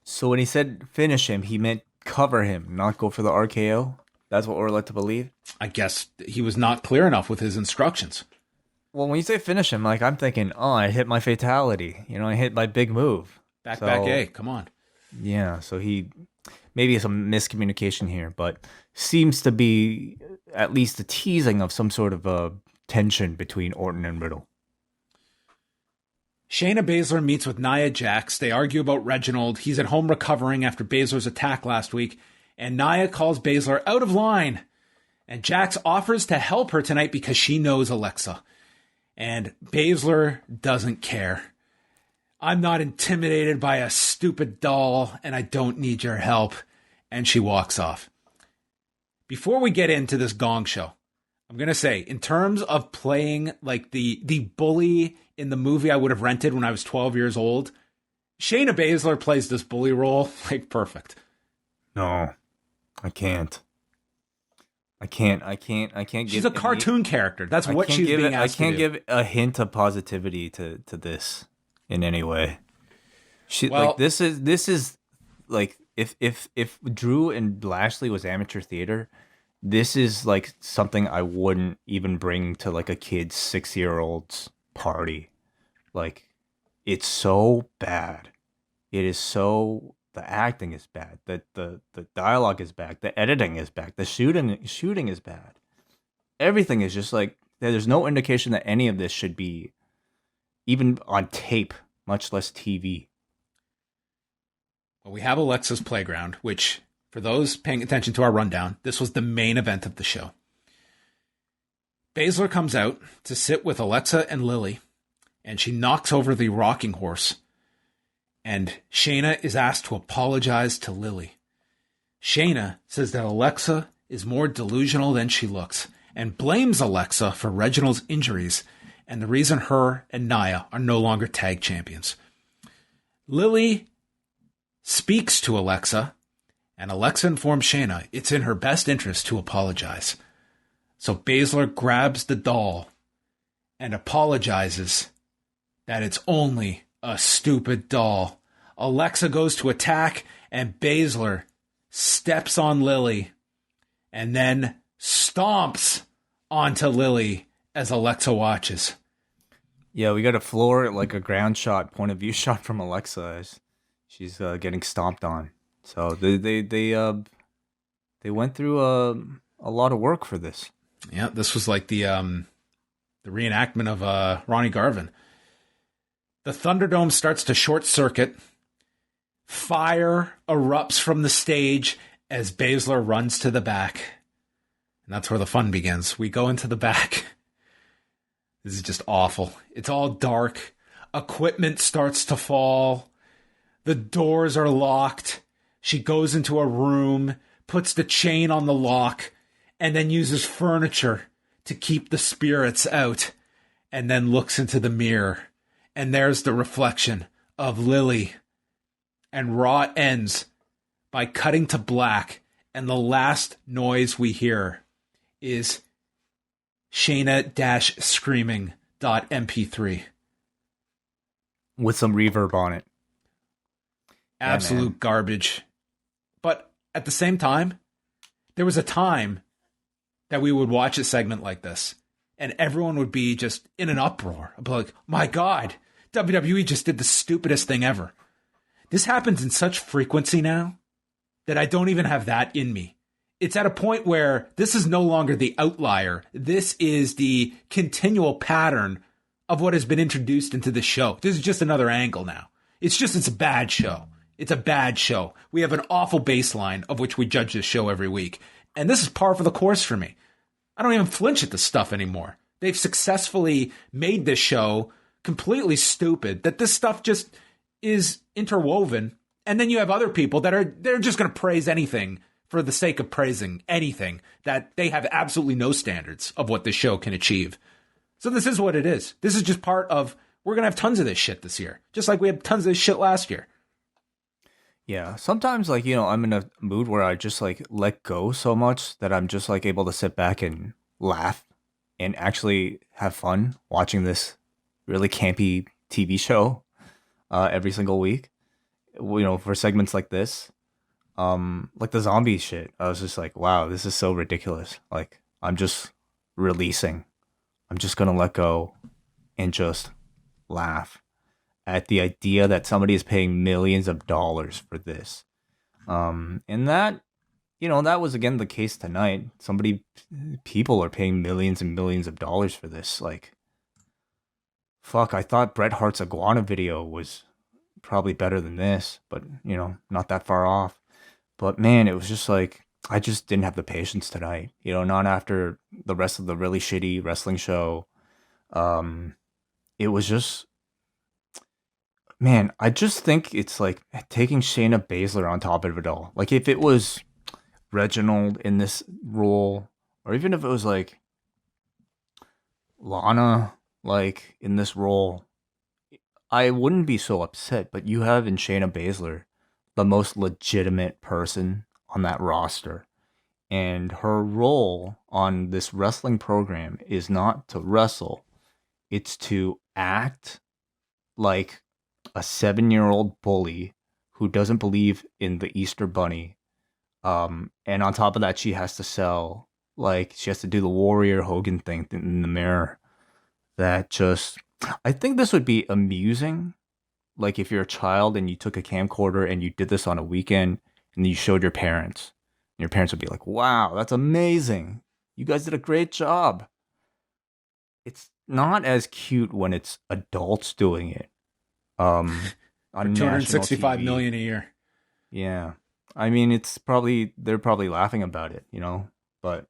So when he said finish him, he meant cover him, not go for the RKO? That's what we're led to believe? I guess he was not clear enough with his instructions. Well, when you say finish him, like, I'm thinking, oh, I hit my fatality. You know, I hit my big move. Back A, come on. Yeah, so he maybe some miscommunication here, but seems to be at least a teasing of some sort of a tension between Orton and Riddle. Shayna Baszler meets with Nia Jax. They argue about Reginald. He's at home recovering after Baszler's attack last week, and Nia calls Baszler out of line. And Jax offers to help her tonight because she knows Alexa. And Baszler doesn't care. "I'm not intimidated by a stupid doll, and I don't need your help." And she walks off. Before we get into this gong show, I'm going to say, in terms of playing like the bully in the movie I would have rented when I was 12 years old, Shayna Baszler plays this bully role like perfect. No, I can't. I can't. She's a cartoon character. That's what she's being asked to do. I can't give a hint of positivity to this in any way. This is like if Drew and Lashley was amateur theater, this is like something I wouldn't even bring to like a kid's 6-year-old's party. Like, it's so bad. It is so. The acting is bad. The dialogue is bad. The editing is bad. The shooting is bad. Everything is just like, there's no indication that any of this should be even on tape, much less TV. Well, we have Alexa's Playground, which, for those paying attention to our rundown, this was the main event of the show. Baszler comes out to sit with Alexa and Lily, and she knocks over the rocking horse. And Shayna is asked to apologize to Lily. Shayna says that Alexa is more delusional than she looks and blames Alexa for Reginald's injuries and the reason her and Nia are no longer tag champions. Lily speaks to Alexa, and Alexa informs Shayna it's in her best interest to apologize. So Baszler grabs the doll and apologizes that it's only a stupid doll. Alexa goes to attack, and Baszler steps on Lily and then stomps onto Lily as Alexa watches. Yeah, we got a floor, like a ground shot, point of view shot from Alexa as she's getting stomped on. So they went through a lot of work for this. Yeah, this was like the reenactment of Ronnie Garvin. The Thunderdome starts to short circuit. Fire erupts from the stage as Baszler runs to the back. And that's where the fun begins. We go into the back. This is just awful. It's all dark. Equipment starts to fall. The doors are locked. She goes into a room, puts the chain on the lock, and then uses furniture to keep the spirits out, and then looks into the mirror. And there's the reflection of Lilly. And Raw ends by cutting to black, and the last noise we hear is Shayna-screaming.mp3. With some reverb on it. Absolute garbage. But at the same time, there was a time that we would watch a segment like this, and everyone would be just in an uproar. I'd be like, my God, WWE just did the stupidest thing ever. This happens in such frequency now that I don't even have that in me. It's at a point where this is no longer the outlier. This is the continual pattern of what has been introduced into the show. This is just another angle now. It's a bad show. It's a bad show. We have an awful baseline of which we judge this show every week. And this is par for the course for me. I don't even flinch at this stuff anymore. They've successfully made this show completely stupid, that this stuff just is interwoven. And then you have other people they're just going to praise anything for the sake of praising anything, that they have absolutely no standards of what this show can achieve. So this is what it is. This is just part of, we're going to have tons of this shit this year, just like we had tons of this shit last year. Yeah, sometimes, like, I'm in a mood where I just, like, let go so much that I'm just, like, able to sit back and laugh and actually have fun watching this really campy TV show every single week. For segments like this, like the zombie shit. I was just like, wow, this is so ridiculous. Like, I'm just releasing. I'm just going to let go and just laugh at the idea that somebody is paying millions of dollars for this. And that, that was again the case tonight. People are paying millions and millions of dollars for this. Like, fuck, I thought Bret Hart's iguana video was probably better than this, but, not that far off. But man, it was just like, I just didn't have the patience tonight. Not after the rest of the really shitty wrestling show. It was just, man, I just think it's like taking Shayna Baszler on top of it all. Like, if it was Reginald in this role, or even if it was like Lana, like, in this role, I wouldn't be so upset. But you have in Shayna Baszler the most legitimate person on that roster. And her role on this wrestling program is not to wrestle. It's to act like a 7-year-old bully who doesn't believe in the Easter Bunny. And on top of that, she has to she has to do the Warrior Hogan thing in the mirror. I think this would be amusing. Like, if you're a child and you took a camcorder and you did this on a weekend and you showed your parents. And your parents would be like, wow, that's amazing. You guys did a great job. It's not as cute when it's adults doing it. On $265 million a year. Yeah. I mean, they're probably laughing about it, but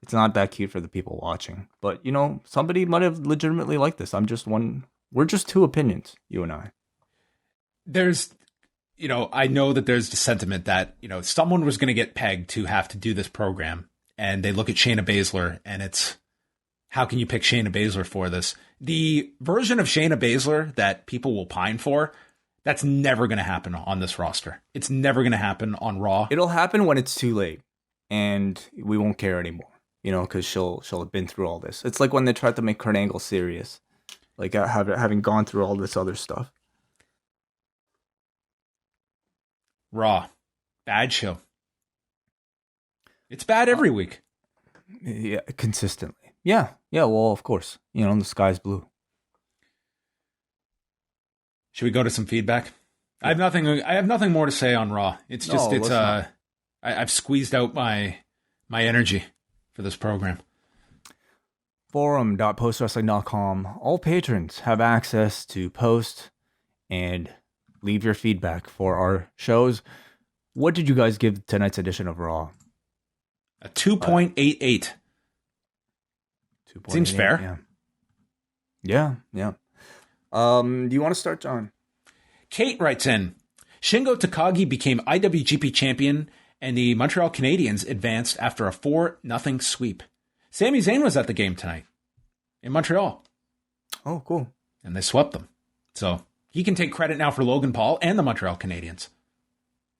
it's not that cute for the people watching. But, somebody might have legitimately liked this. We're just two opinions, you and I. There's, I know that there's the sentiment that, someone was going to get pegged to have to do this program, and they look at Shayna Baszler, and it's, how can you pick Shayna Baszler for this? The version of Shayna Baszler that people will pine for, that's never going to happen on this roster. It's never going to happen on Raw. It'll happen when it's too late, and we won't care anymore, because she'll have been through all this. It's like when they tried to make Kurt Angle serious, like having gone through all this other stuff. Raw. Bad show. It's bad every week. Yeah, consistently. Yeah, well, of course. The sky's blue. Should we go to some feedback? Yeah. I have nothing more to say on Raw. It's just, I've squeezed out my energy for this program. Forum.postwrestling.com. All patrons have access to post and leave your feedback for our shows. What did you guys give tonight's edition of Raw? A 2.88. Seems fair. Yeah. Do you want to start, John? Kate writes in, Shingo Takagi became IWGP champion, and the Montreal Canadiens advanced after a 4-0 sweep. Sami Zayn was at the game tonight in Montreal. Oh, cool. And they swept them. So he can take credit now for Logan Paul and the Montreal Canadiens.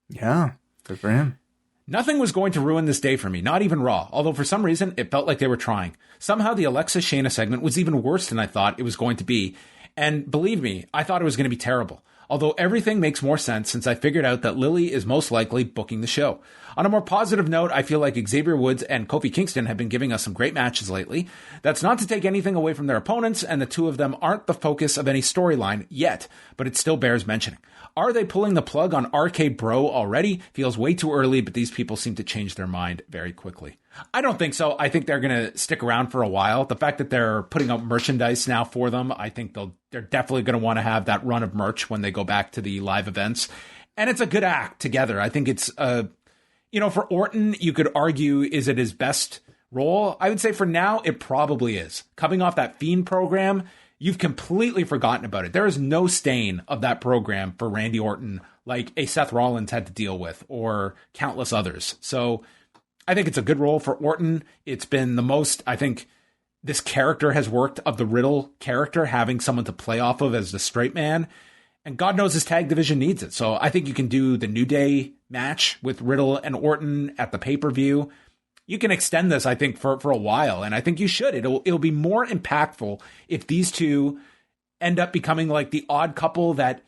Yeah, good for him. Nothing was going to ruin this day for me, not even Raw, although for some reason it felt like they were trying. Somehow the Alexa Shayna segment was even worse than I thought it was going to be, and believe me, I thought it was going to be terrible. Although everything makes more sense since I figured out that Lilly is most likely booking the show. On a more positive note, I feel like Xavier Woods and Kofi Kingston have been giving us some great matches lately. That's not to take anything away from their opponents, and the two of them aren't the focus of any storyline yet, but it still bears mentioning. Are they pulling the plug on RK Bro already? Feels way too early, but these people seem to change their mind very quickly. I don't think so. I think they're going to stick around for a while. The fact that they're putting up merchandise now for them, I think they're definitely going to want to have that run of merch when they go back to the live events. And it's a good act together. I think it's, for Orton, you could argue, is it his best role? I would say for now, it probably is. Coming off that Fiend program, you've completely forgotten about it. There is no stain of that program for Randy Orton like a Seth Rollins had to deal with or countless others. So I think it's a good role for Orton. It's been the most, I think, this character has worked of the Riddle character, having someone to play off of as the straight man. And God knows his tag division needs it. So I think you can do the New Day match with Riddle and Orton at the pay-per-view. You can extend this, I think, for a while. And I think you should. It'll be more impactful if these two end up becoming like the odd couple that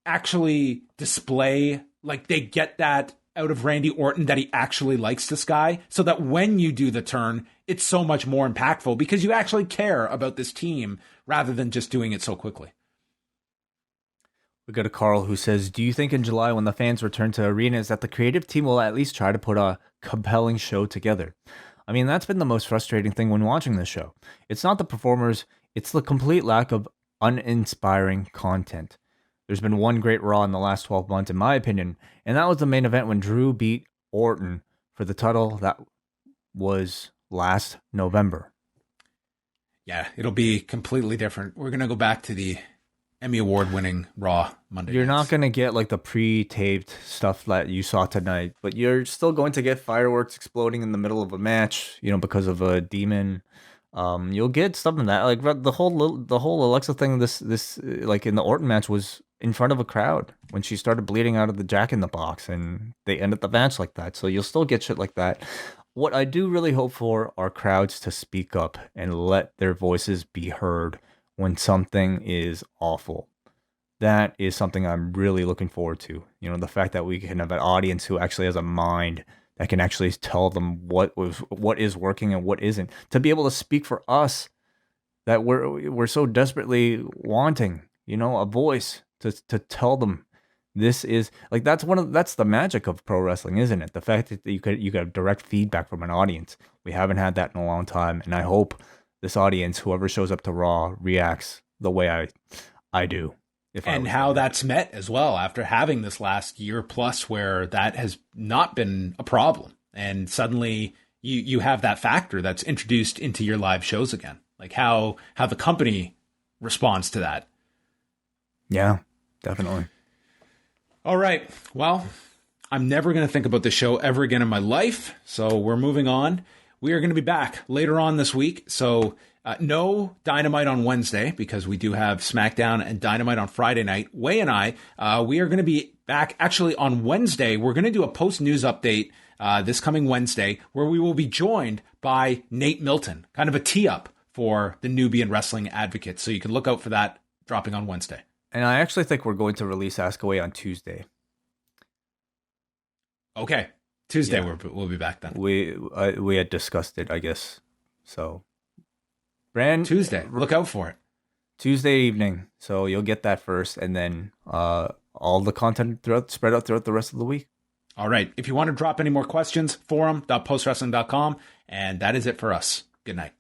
actually display, like they get that out of Randy Orton that he actually likes this guy, so that when you do the turn, it's so much more impactful because you actually care about this team rather than just doing it so quickly. We got a Carl who says, do you think in July when the fans return to arenas that the creative team will at least try to put a compelling show together? I mean, that's been the most frustrating thing when watching this show. It's not the performers, it's the complete lack of uninspiring content. There's been one great Raw in the last 12 months, in my opinion, and that was the main event when Drew beat Orton for the title. That was last November. Yeah, it'll be completely different. We're going to go back to the Emmy Award-winning Raw Monday. You're not going to get like the pre-taped stuff that you saw tonight, but you're still going to get fireworks exploding in the middle of a match, because of a demon. You'll get stuff in that. Like the whole Alexa thing, this like in the Orton match was in front of a crowd when she started bleeding out of the Jack in the Box, and they ended the match like that. So you'll still get shit like that. What I do really hope for are crowds to speak up and let their voices be heard when something is awful. That is something I'm really looking forward to. The fact that we can have an audience who actually has a mind that can actually tell them what is working and what isn't. To be able to speak for us that we're so desperately wanting, a voice to tell them this is like that's the magic of pro wrestling, isn't it? The fact that you get direct feedback from an audience. We haven't had that in a long time, and I hope this audience, whoever shows up to Raw, reacts the way I do. And how that's met as well after having this last year plus where that has not been a problem. And suddenly you have that factor that's introduced into your live shows again. Like how the company responds to that. Yeah, definitely. All right. Well, I'm never going to think about this show ever again in my life. So we're moving on. We are going to be back later on this week. So no Dynamite on Wednesday because we do have SmackDown and Dynamite on Friday night. Wai and I, we are going to be back actually on Wednesday. We're going to do a post-news update this coming Wednesday where we will be joined by Nate Milton, kind of a tee-up for the Nubian Wrestling Advocate. So you can look out for that dropping on Wednesday. And I actually think we're going to release Ask Away on Tuesday. Okay. Tuesday, yeah. We'll be back then. We had discussed it, I guess. So, Tuesday, look out for it. Tuesday evening. So you'll get that first, and then all the content spread out throughout the rest of the week. All right. If you want to drop any more questions, forum.postwrestling.com. And that is it for us. Good night.